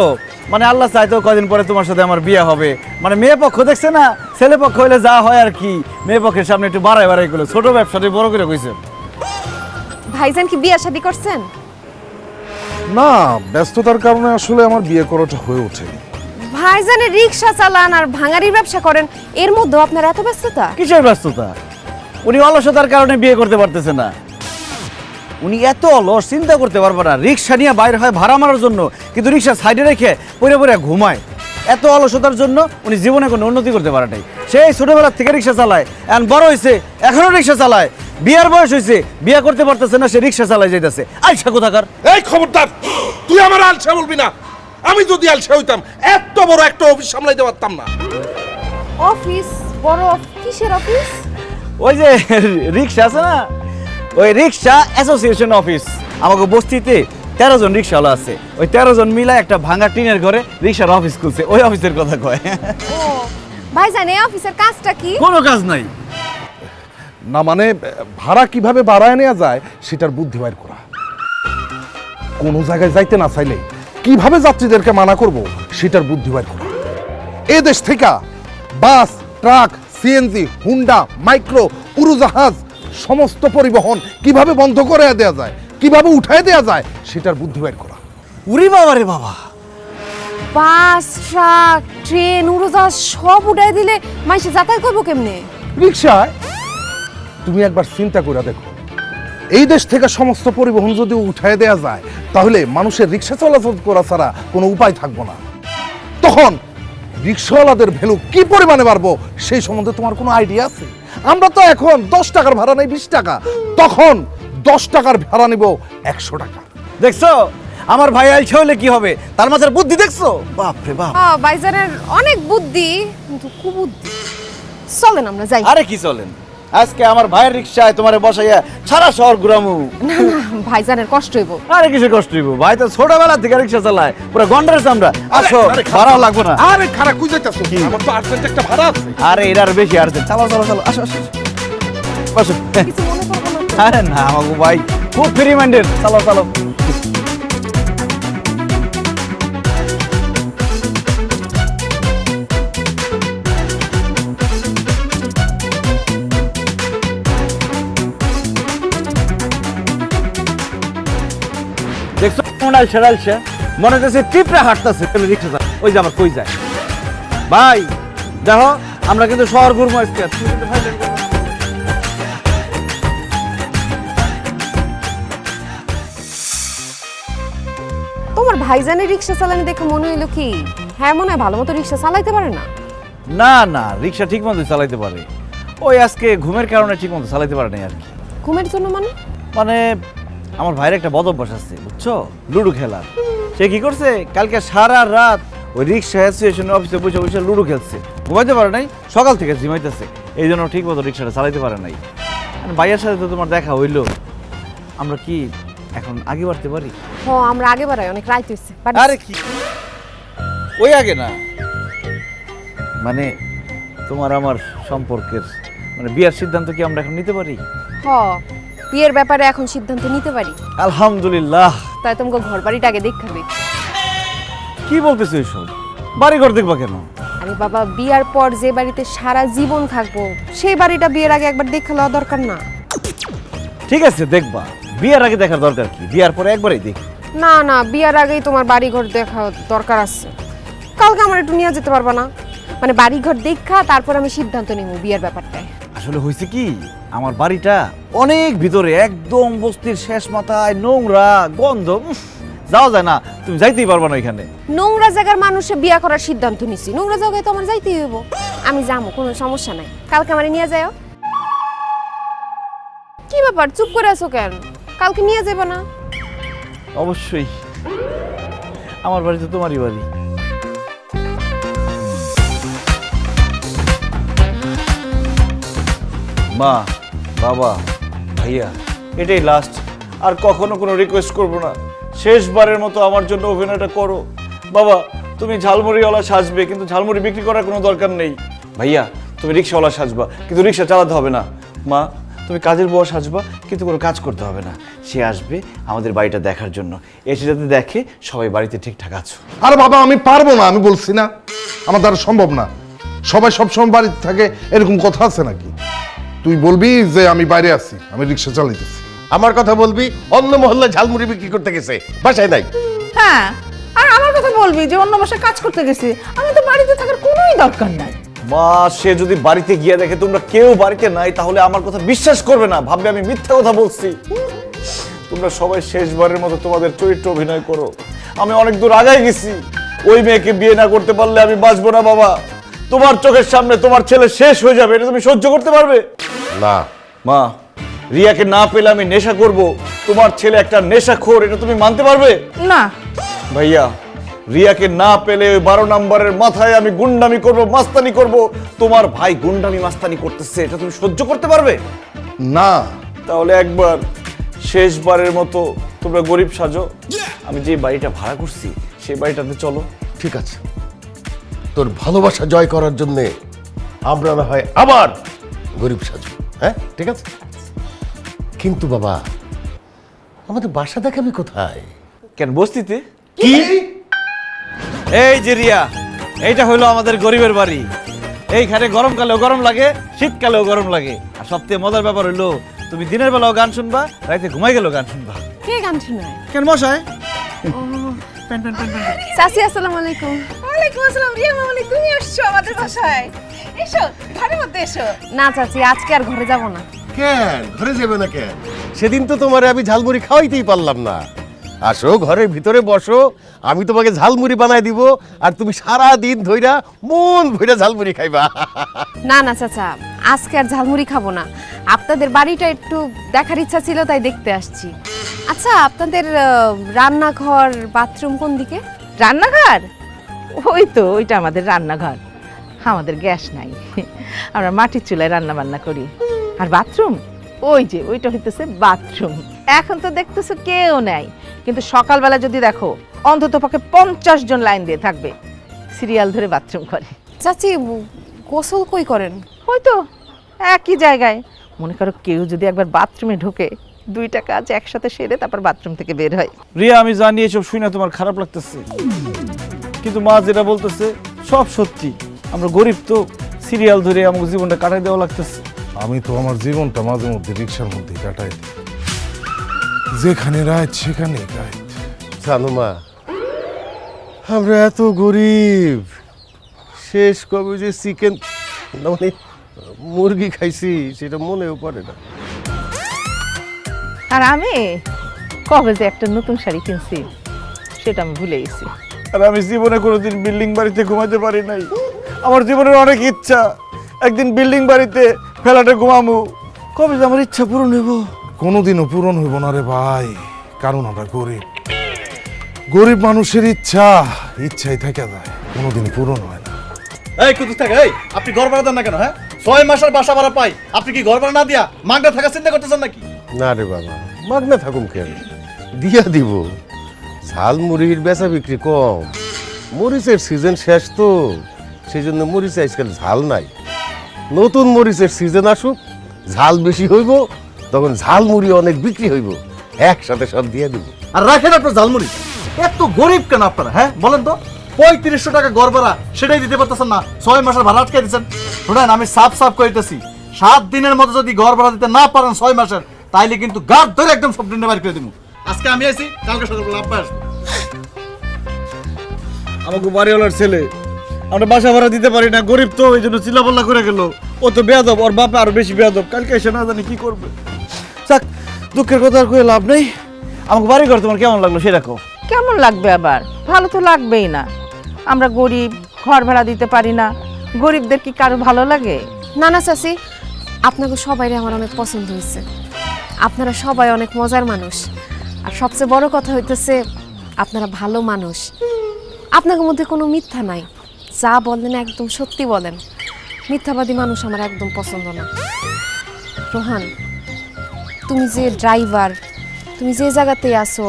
মানে আল্লাহ চাইতো কদিন পরে তোমার সাথে আমার বিয়ে হবে। মানে মেয়ে পক্ষ দেখছে না, ছেলে পক্ষ হইলে যা হয় আর কি, মেয়ে পক্ষের সামনে একটু বাড়াই বাড়াই করলো, ছোট ব্যবসাটাই বড় করে কইছে। ভাইজান কি বিয়ে শাদী করছেন? না, ব্যস্ততার কারণে আসলে আমার বিয়ে করাটা হয়ে ওঠেনি। ভাইজানের রিক্সা চালান আর ভাঙারির ব্যবসা করেন, এর মধ্যে আপনার এত ব্যস্ততা? কিসের ব্যস্ততা? উনি অলসতার কারণে বিয়ে করতে পারতেছে না। উনি এত অলস, চিন্তা করতে পারবে না। রিক্সা নিয়ে বাইরে হয় ভাড়া মারার জন্য, কিন্তু রিক্সা সাইডে রেখে পরে পরে ঘুমায়। এত অলসতার জন্য উনি জীবনে কোনো উন্নতি করতে পারে নাই। সেই ছোটবেলার থেকে রিক্সা চালায়, এখন বড় হয়েছে এখনো রিক্সা চালায়। বিয়ার বয়স হয়েছে, বিয়া করতে পারতেছে না, সে রিক্সা চালায় যাইতেছে। আইসা কোথাকার! এই খবরদার, তুই আমার আলসা বলবি না। আমি যদি আলসা হইতাম এত বড় একটা অফিস সামলাইতে পারতাম না। অফিস? বড় কিসের অফিস? ওই যে রিক্সা আছে না, ওই রিক্সা অ্যাসোসিয়েশন অফিস। আমাকে বস্তিতে 13 জন রিক্সাওয়ালা আছে, ওই 13 জন মিলা একটা ভাঙা টিনের ঘরে রিক্সার অফিস খুলছে। ওই অফিসের কথা কয়। ও ভাইজান, এই অফিসের কাজটা কি? কোনো কাজ নাই। না মানে ভাড়া কিভাবে বাড়ায় নেওয়া যায় সেটার বুদ্ধি বাইর করা। কোনো জায়গায় যাইতে না চাইলে কিভাবে যাত্রীদেরকে মানা করব সেটার বুদ্ধি বাইর করা। এ দেশ থেকে বাস, ট্রাক, সিএনজি, হুন্ডা, মাইক্রো, উড়োজাহাজ সমস্ত পরিবহন কিভাবে বন্ধ করে দেওয়া যায়, কিভাবে উঠায় দেওয়া যায় সেটার বুদ্ধি বাইর করা। উরি বাবা রে বাবা! বাস, ট্রাক, ট্রেন, উড়োজাহাজ সব উঠাই দিলে মানুষ যাতায়াত করবো কেমনে? রিক্সায় তুমি একবার চিন্তা করে দেখো, এই দেশ থেকে সমস্ত পরিবহন যদি উঠায় দেওয়া যায় তাহলে মানুষের রিক্সা চলাচল করা ছাড়া কোনো উপায় থাকবো না। তখন রিক্সাওয়ালাদের ভ্যালু কি পরিমাণে বাড়বো সেই সম্বন্ধে তোমার কোনো আইডিয়া আছে? আমরা তো এখন 10 টাকার ভাড়া নেই 20 টাকা, তখন 10 টাকার ভাড়া নিব 100 টাকা। দেখছো আমার ভাই আইসা হলে কি হবে, তার মাঝে বুদ্ধি দেখছো? বাপ রে বাপ! ভাইজানের অনেক বুদ্ধি, কিন্তু কুবুদ্ধি। চলেন আমরা যাই। আরে কি চলেন, আজকে আমার ভাইয়ের রিক্সায় তোমারে বসাইয়া সারা শহর ঘুরামু। না না, ভাইজানের কষ্ট হইব। আরে কিসের কষ্ট হইব, ভাই তো ছোটবেলা থেকে রিক্সা চালায়, পুরো গন্ডারের চামড়া। আসো, ভাড়াও লাগবে না। আরে খারাপ কই যাইতাছো? আমার তো আর্জেন্ট একটা ভাড়া আছে। আরে এটার বেশি আর চালাও চালাও চালাও, আসো আসো বসো। কিছু মনে করবো না তো? আরে না আমাকে ভাই খুব ফ্রি মাইন্ডেড, চালাও চালাও। দেখছো কেমন আলসা আলসা, মনে হচ্ছে টিপরা হাঁটতেছে রিক্সা চালায়। ওই যে আবার কই যায়। ভাই দেখো, আমরা কিন্তু শহর ঘুরবো আজকে, তুমি কিন্তু ভাই দেখো। তোমার ভাইজানের রিক্সা চালানি দেখে মনে হইলো কি হ্যাঁ মনে হয় ভালো মতো রিক্সা চালাইতে পারে না? না না, রিক্সা ঠিক মতো চালাইতে পারে, ওই আজকে ঘুমের কারণে ঠিক মতো চালাইতে পারে না আর কি। ঘুমের জন্য মানে? মানে আমার ভাইয়ের একটা বদ অভ্যাস আছে বুঝছো, লুডো খেলার। সে কি করছে, কালকে সারা রাত ওই রিক্সা অ্যাসোসিয়েশন অফিসে বসে বসে লুডো খেলছে, ঘুমাইতে পারে নাই, সকাল থেকে ঝিমাইতেছে, এই জন্য ঠিক মতো রিক্সাটা চালাইতে পারে নাই। ভাইয়ের সাথে তো তোমার দেখা হইলো, আমরা কি এখন আগে বাড়তে পারি? ও আমরা আগে বাড়াই, অনেক রাত হইছে। আরে কি ওই আগে না, মানে তোমার আমার সম্পর্কের মানে বিয়ার সিদ্ধান্ত কি আমরা এখন নিতে পারি? হ, বিয়ের ব্যাপারে এখন সিদ্ধান্ত নিতে পারি। আলহামদুলিল্লাহ। তাই তোমাকে ঘর বাড়িটা আগে দেখাবে। কি বলতেছো এসব? বাড়ি ঘর দেখবা কেন? আরে বাবা, বিয়ার পর যে বাড়িতে সারা জীবন থাকবো সেই বাড়িটা বিয়ের আগে একবার দেখে লওয়া দরকার না? ঠিক আছে দেখবা, বিয়ার আগে দেখার দরকার কি, বিয়ার পরে একবারই দেখি। না না, বিয়ার আগেই তোমার বাড়ি ঘর দেখা দরকার আছে। কালকে আমার একটু নিয়ে যেতে পারবা না? মানে বাড়ি ঘর দেখা তারপর আমি সিদ্ধান্ত নিব বিয়ের ব্যাপারটায়। আসলে হয়েছে কি, আমার বাড়িটা অনেক ভিতরে, একদম বস্তির শেষ মাথায়, নোংরা গন্ধ, যাওয়া যায় না, তুমি যাইতেই পারবা না এখানে। নোংরা জায়গার মানুষে বিয়া করার সিদ্ধান্ত নিছি, নোংরা জায়গায় তো আমার যাইতেই হইব। আমি যাবো, কোনো সমস্যা নাই, কালকে আমার নিয়ে যাও। কি ব্যাপার চুপ করে আছো কেন? কালকে নিয়ে যাবে না? অবশ্যই, আমার বাড়ি তো তোমারই বাড়ি। মা, বাবা, ভাইয়া, এটাই লাস্ট, আর কখনো কোনো রিকোয়েস্ট করবো না। শেষবারের মতো আমার জন্য অভিনয়টা করো। বাবা, তুমি ঝালমুড়িওয়ালা সাজবে, কিন্তু ঝালমুড়ি বিক্রি করার কোনো দরকার নেই। ভাইয়া, তুমি রিক্সাওয়ালা সাজবা, কিন্তু রিক্সা চালাতে হবে না। মা, তুমি কাজের বউ সাজবা, কিন্তু কোনো কাজ করতে হবে না। সে আসবে আমাদের বাড়িটা দেখার জন্য, এসে যাতে দেখে সবাই বাড়িতে ঠিকঠাক আছো। আরে বাবা, আমি পারবো না, আমি বলছি না, আমার দ্বারা সম্ভব না। সবাই সবসময় বাড়িতে থাকে এরকম কথা আছে নাকি? তুই বলবি যে আমি বাইরে আছি, আমি রিক্সা চালাইতেছি। আমার কথা বলবি, অন্য মহল্লায় ঝালমুড়ি বিক্রি করতে গেছে, বাসায় নাই। হ্যাঁ, আর আমার কথা বলবি যে অন্য বাসায় কাজ করতে গেছি, আমি তো বাড়িতে থাকার কোনোই দরকার নাই। মা, সে যদি বাড়িতে গিয়ে দেখে তোমরা কেউ বাড়িতে নাই, তাহলে আমার কথা বিশ্বাস করবে না, ভাববে আমি মিথ্যা কথা বলছি। তোমরা সবাই শেষবারের মতো তোমাদের চরিত্র অভিনয় করো। আমি অনেক দূর আগায় গেছি, ওই মেয়েকে বিয়ে না করতে পারলে আমি বাঁচবো না বাবা। তোমার চোখের সামনে তোমার ছেলে শেষ হয়ে যাবে, এটা তুমি সহ্য করতে পারবে? না মা, রিয়াকে না পেলে আমি নেশা করব, তোমার ছেলে একটা নেশাখোর, এটা তুমি মানতে পারবে? না। ভাইয়া, রিয়াকে না পেলে ওই 12 নম্বরের মাথায় আমি গুন্ডামি করব, মাস্তানি করব। তোমার ভাই গুন্ডামি মাস্তানি করতেছে, এটা তুমি সহ্য করতে পারবে? না। তাহলে একবার শেষবারের মতো তোমরা গরিব সাজো, আমি যে বাড়িটা ভাড়া করছি সেই বাড়িটাতে চলো। ঠিক আছে, তোর ভালোবাসা জয় করার জন্য আমরা না হয় আবার গরিব সাজু। হ্যাঁ ঠিক আছে, কিন্তু বাবা আমাদের বাসা দেখাবি কোথায়? কেন, বস্তিতে? কি? এই যে রিয়া, এইটা হলো আমাদের গরিবের বাড়ি। এইখানে গরমকালেও গরম লাগে, শীতকালেও গরম লাগে। আর সবথেকে মজার ব্যাপার হলো তুমি দিনের বেলাও গান শুনবা, রাতে ঘুমাই গেলেও গান শুনবা। কে গান শোনায়? কেন মশাই? চাচি আসসালামু আলাইকুম। ওয়ালাইকুম আসসালাম। রিয়া মামনি, তুমি আসছো আমাদের বাসায়? এসো, ঘরের মধ্যে এসো। না চাচি, আজকে আর ঘরে যাব না। কেন ঘরে যাবে না কেন? সেদিন তো তোমার আমি ঝালমুড়ি খাওয়াইতেই পারলাম না। আসো ঘরের ভিতরে বসো, আমি তোমাকে ঝালমুড়ি বানাই দিব, আর তুমি সারা দিন ধইরা মন ভইরা ঝালমুড়ি খাইবা। না না চাচা, আজকে আর ঝালমুড়ি খাবো না। আপনাদের বাড়িটা একটু দেখার ইচ্ছা ছিল, তাই দেখতে আসছি। আচ্ছা, আপনাদের রান্নাঘর বাথরুম কোন দিকে? রান্নাঘর? ওই তো, ওইটা আমাদের রান্নাঘর। আমাদের গ্যাস নাই, আমরা মাটির চুলায় রান্না বান্না করি। আর বাথরুম ওই যে, ওইটা হইতেছে বাথরুম। এখন তো দেখতেছো কেউ নাই, কিন্তু সকালবেলা যদি দেখো অন্তত পক্ষে 50 জন লাইন দিয়ে থাকবে, সিরিয়াল ধরে বাথরুম করে। চাচি, গোসল কই করেন? ওই তো একই জায়গায়। মনে করো কেউ যদি একবার বাথরুমে ঢোকে, 2টা কাজ একসাথে সেরে তারপর বাথরুম থেকে বের হয়। রিয়া, আমি জানি এসব শুনে তোমার খারাপ লাগতেছে, কিন্তু মা যেটা বলতেছে সব সত্যি। আমরা গরিব তো, সিরিয়াল ধরে আমাকে জীবনটা কাটাই দেওয়া লাগতেছে। আমি তো আমার জীবনটা মাঝে মধ্যে রিক্সার মধ্যে কাটাই দিই, যেখানে রাত সেখানে রাত। জানো মা, আমরা এত গরিব, শেষ কবে যে চিকেন মানে মুরগি খাইছি সেটা মনেও পড়ে না। আর আমি কবে যে একটা নতুন শাড়ি কিনছি সেটা আমি ভুলে গেছি। আর আমি জীবনে কোনোদিন বিল্ডিং বাড়িতে ঘুমাতে পারি নাই। আমার জীবনের অনেক ইচ্ছা, একদিন বিল্ডিং বাড়িতে ফ্ল্যাটে ঘুমামু। কবে যে আমার ইচ্ছা পূরণ হইব? কোনোদিনও পূরণ হইব না রে ভাই, কারণ আমরা গরিব। গরিব মানুষের ইচ্ছাই থেকে যায়, কোনোদিন পূরণ হয় না। এই কুতুস থাক, এই আপনি ঘর ভাড়া দেন না কেন? হ্যাঁ, 6 মাসের বাসা ভাড়া পাই, আপনি কি ঘর ভাড়া না দিয়া মাগনা থাকা চিন্তা করতেছেন নাকি? না রে বাবা, মাগনা থাকুম কেন, দিয়া দিব। ঝালমুড়ির বেচা বিক্রি কম, মরিচের সিজন শেষ তো, সেই জন্য মরিচে আজকাল ঝাল নাই। নতুন মরিচের সিজন আসুক, ঝাল বেশি হইব, তখন ঝালমুড়ি অনেক বিক্রি হইব, একসাথে সব দিয়ে দিব। আর রাখেন আপনার ঝালমুড়ি। এত গরিব কেন আপনারা? হ্যাঁ বলেন তো, 3500 টাকা ঘর ভাড়া সেটাই দিতে পারতেছেন না, 6 মাসের ভাড়া আটকে দিচ্ছেন। শুনেন, আমি সাফ কইতেছি, 7 দিনের মধ্যে যদি ঘর ভাড়া দিতে না পারেন 6 মাসের, তাইলে কিন্তু গাড় ধরে একদম সব দিনে বাইর করে দিব। আজকে আমি আইছি, কালকে সকালবেলা আব্বা আসবো। আমাকে বাড়িওয়ালার ছেলে, আমরা বাসা ভাড়া দিতে পারি না, গরিব তো, এই জন্য চিল্লাপাল্লা করে গেল। ও তো বেয়াদব, ওর বাপে আরো বেশি বেয়াদব। কালকে এসে না জানি কি করবে। যাক, দুঃখের কথা আর কয়ে লাভ নেই। আমাকে বাড়ি ঘর তোমার কেমন লাগলো সেটা কও। কেমন লাগবে আবার? ভালো তো লাগবেই না। আমরা গরিব, ঘর ভাড়া দিতে পারি না, গরিবদের কি কারো ভালো লাগে? না না চাচি, আপনাকে সবাইরে আমার অনেক পছন্দ হয়েছে। আপনারা সবাই অনেক মজার মানুষ, আর সবচেয়ে বড় কথা হইতেছে আপনারা ভালো মানুষ। আপনাদের মধ্যে কোনো মিথ্যা নাই, যা বলেন একদম সত্যি বলেন। মিথ্যাবাদী মানুষ আমার একদম পছন্দ না। রোহান, তুমি যে ড্রাইভার, তুমি যে জায়গাতেই আসো,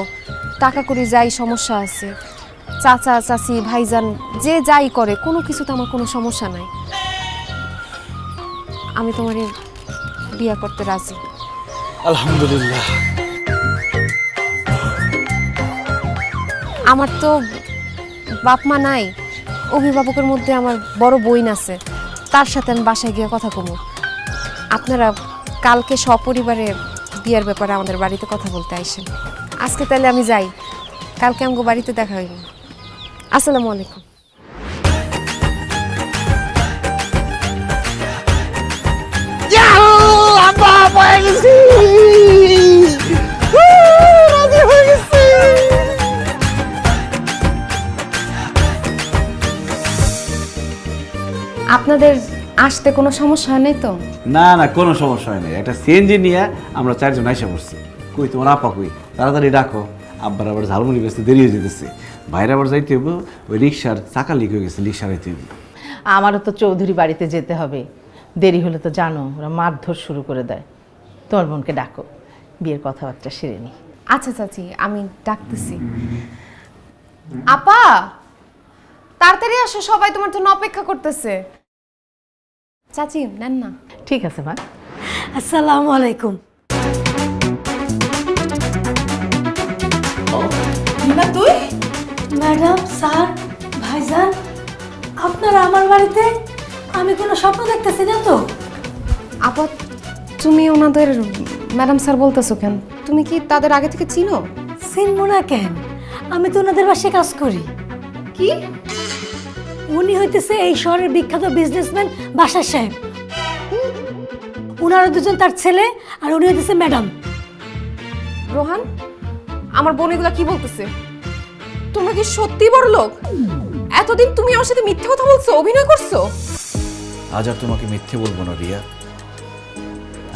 টাকা করে যাই সমস্যা আছে, চাচা চাচি ভাইজান যে যাই করে, কোনো কিছুতে আমার কোনো সমস্যা নাই। আমি তোমার বিয়ে করতে রাজি। আলহামদুলিল্লাহ। আমার তো বাপ মা নাই, অভিভাবকের মধ্যে আমার বড় বোন আছে, তার সাথে আমি বাসায় গিয়ে কথা কমু। আপনারা কালকে সপরিবারে বিয়ের ব্যাপারে আমাদের বাড়িতে কথা বলতে আইসেন। আজকে তাহলে আমি যাই, কালকে আমাকে বাড়িতে দেখা হইব। আসসালামু আলাইকুম। আমরা পেয়ে গেছি। আপনাদের আসতে কোনো সমস্যা হয় নাই তো? না না, কোনো সমস্যা হয় না। একটা সিএনজি নিয়ে আমরা 4 জন আইসা পড়ছি। কই তোমার আপা কই? তাড়াতাড়ি ডাকো, আব্বার আবার ঝালমুড়ি বেচতে দেরি হয়ে যেতেছে। বাইরে আবার যাইতে হইব, ওই রিক্সার চাকা লিক হয়ে গেছে, রিক্সা রাইতে হইব। আমারও তো চৌধুরী বাড়িতে যেতে হবে, দেরি হলে তো জানো ওরা মারধর শুরু করে দেয়। তোমার বোনকে ডাকো, বিয়ের কথাবার্তা সেরে নি। আচ্ছা চাচি, আমি ডাকতেছি। আপা তাড়াতাড়ি আসো, সবাই তোমার জন্য অপেক্ষা করতেছে। চাচি নেন না। ঠিক আছে মা। আসসালামু আলাইকুম। তুই ম্যাডাম, স্যার, ভাইজান, আপনারা আমার বাড়িতে? আমি কোনো স্বপ্ন দেখতেছি না তো? আপা তুমি ওনাদের ম্যাডাম স্যার বলতেছো কেন? তুমি কি তাদের আগে থেকে চিনো? চিনবো না কেন? আমি তো ওনাদের বাসায় কাজ করি। কি? উনি হইতেছে এই শহরের বিখ্যাত বিজনেসম্যান বাসার সাহেব। ওনারা দুজন তার ছেলে, আর উনি হইতেছে ম্যাডাম। রোহান, আমার বোন এগুলা কি বলতেছে? তোমরা কি সত্যি বড় লোক? এতদিন তুমি আমার সাথে মিথ্যে কথা বলছো, অভিনয় করছো। আজ আর তোমাকে মিথ্যে বলবো না রিয়া,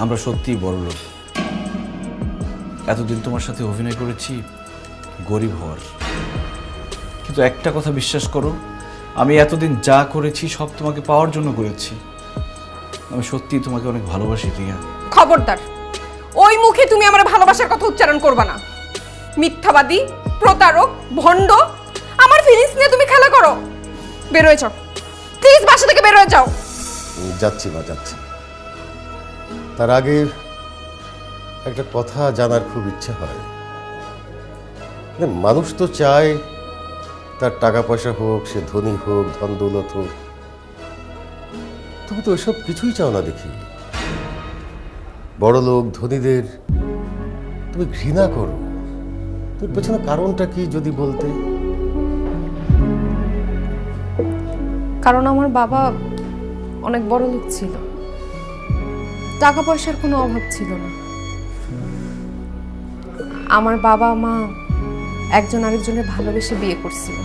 আমরা সত্যিই বড় লোক। এতদিন তোমার সাথে অভিনয় করেছি গরিব হওয়ার, কিন্তু একটা কথা বিশ্বাস করো, আমি এতদিন যা করেছি সব তোমাকে পাওয়ার জন্য করেছি। আমি সত্যিই তোমাকে অনেক ভালোবাসি রিয়া। খবরদার, ওই মুখে তুমি আমার ভালোবাসার কথা উচ্চারণ করবা না। মিথ্যাবাদী, প্রতারক, ভণ্ড। আমার ফিলিংস নিয়ে তুমি খেলা করো। বের হয়ে যাও প্লিজ, বাসা থেকে বের হয়ে যাও। যাচ্ছি মা, যাচ্ছি। তার আগে একটা কথা জানার খুব ইচ্ছে হয়। মানুষ তো চায় তার টাকা পয়সা হোক, সে ধনী হোক, ধন দৌলত হোক, তুমি তো ওইসব কিছুই চাও না দেখি। বড় লোক ধনীদের তুমি ঘৃণা করো। তোর পেছনে কারণটা কি যদি বলতে? কারণ আমার বাবা অনেক বড় লোক ছিল, টাকা পয়সার কোনো অভাব ছিল না। আমার বাবা মা একজন আরেকজনের ভালোবেসে বিয়ে করছিল।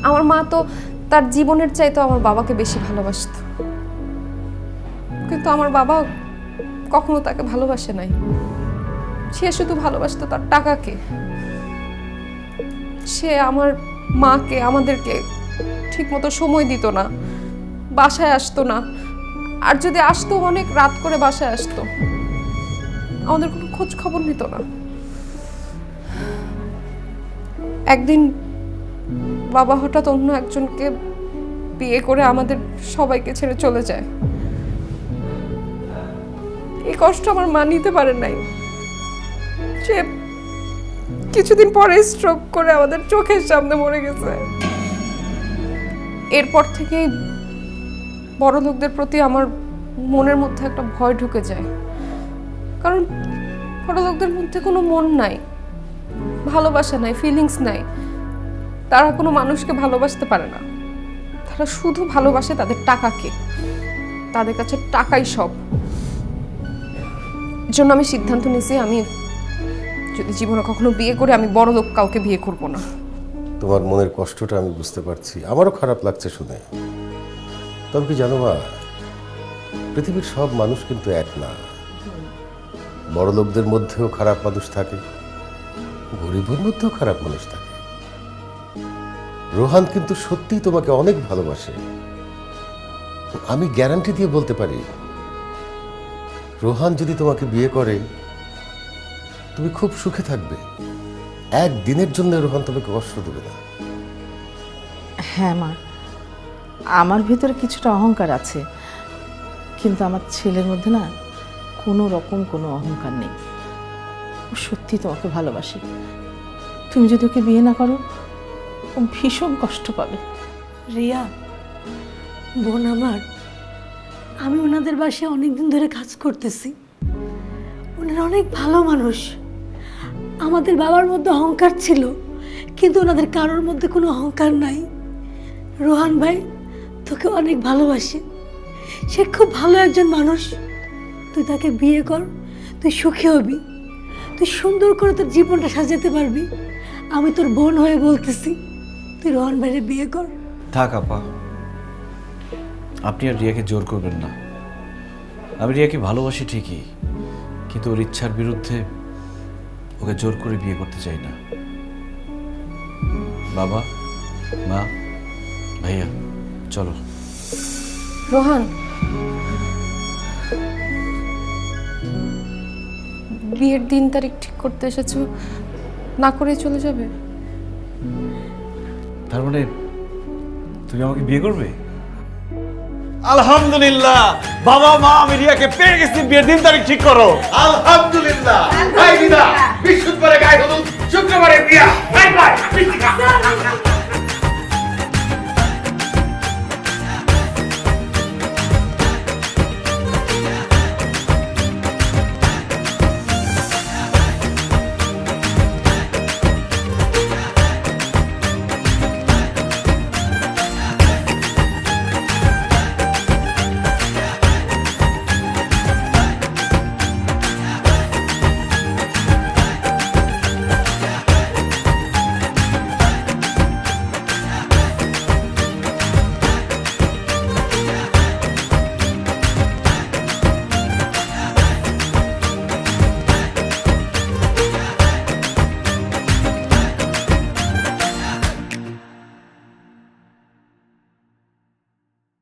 আমার মা তো তার জীবনের চাইতে আমার বাবাকে বেশি ভালোবাসত, কিন্তু আমার বাবা কখনো তাকে ভালোবাসে নাই। সে শুধু ভালোবাসতো তার টাকাকে। সে আমার মাকে, আমাদেরকে ঠিকমতো সময় দিত না, বাসায় আসতো না, আর যদি আসতো অনেক রাত করে বাসায় আসতো, আমাদের কোনো খোঁজ খবর নিত না। একদিন বাবা হঠাৎ অন্য একজনকে বিয়ে করে আমাদের সবাইকে ছেড়ে চলে যায়। এই কষ্ট আমার মা নিতে পারে নাই। সে কিছুদিন পরে স্ট্রোক করে আমাদের চোখের সামনে মরে গেছে। এরপর থেকেই বড় লোকদের প্রতি আমার মনের মধ্যে একটা ভয় ঢুকে যায়, কারণ বড় লোকদের মধ্যে কোনো মন নাই, ভালোবাসা নাই, ফিলিংস নাই। তারা কোনো মানুষকে ভালোবাসতে পারে না। তারা শুধু ভালোবাসে তাদের টাকাকে। তাদের কাছে টাকাই সব। জন্য আমি সিদ্ধান্ত নিয়েছি, আমি যদি জীবনে কখনো বিয়ে করে, আমি বড় লোক কাউকে বিয়ে করব না। তোমার মনের কষ্টটা আমি বুঝতে পারছি, আমারও খারাপ লাগছে শুনে। তবে কি জানো মা, পৃথিবীর সব মানুষ কিন্তু এক না। বড় লোকদের মধ্যেও খারাপ মানুষ থাকে, গরিবের মধ্যেও খারাপ মানুষ থাকে। রোহান কিন্তু সত্যিই তোমাকে অনেক ভালোবাসে। আমি গ্যারান্টি দিয়ে বলতে পারি, রোহান যদি তোমাকে বিয়ে করে তুমি খুব সুখে থাকবে। একদিনের জন্য রোহান তোমাকে কষ্ট দেবে না। হ্যাঁ মা, আমার ভিতরে কিছুটা অহংকার আছে, কিন্তু আমার ছেলের মধ্যে না কোনো রকম কোনো অহংকার নেই। ও সত্যি তোমাকে ভালোবাসে। তুমি যদি ওকে বিয়ে না করো, ও ভীষণ কষ্ট পাবে। রিয়া বোন আমার, আমি ওনাদের বাসায় অনেকদিন ধরে কাজ করতেছি। ওনারা অনেক ভালো মানুষ। আমাদের বাবার মধ্যে অহংকার ছিল, কিন্তু ওনাদের কারোর মধ্যে কোনো অহংকার নাই। রোহান ভাই তোকে অনেক ভালোবাসে, সে খুব ভালো একজন মানুষ। তুই তাকে বিয়ে কর, তুই সুখী হবি, তুই সুন্দর করে তোর জীবনটা সাজাতে পারবি। আমি তোর বোন হয়ে বলতেছি, তুই রোহান ভাইয়ের বিয়ে কর। থাক আপা, আপনি আর রিয়াকে জোর করবেন না। আমি রিয়াকে ভালোবাসি ঠিকই, কিন্তু ওর ইচ্ছার বিরুদ্ধে ওকে জোর করে বিয়ে করতে চাই না। বাবা, মা, ভাইয়া, চলো। রোহান, বিয়ের দিন তারিখ ঠিক করতে এসেছো, না করে চলে যাবে? তার মানে তুমি আমাকে বিয়ে করবে? আলহামদুলিল্লাহ বাবা মা আমি রিয়াকে পেয়ে গেছি, বিয়ের দিন তারিখ ঠিক করো। আলহামদুলিল্লাহ। এই দিদা, বৃহস্পতিবারে গায়ে হলুদ, শুক্রবারে বিয়া। Bye bye.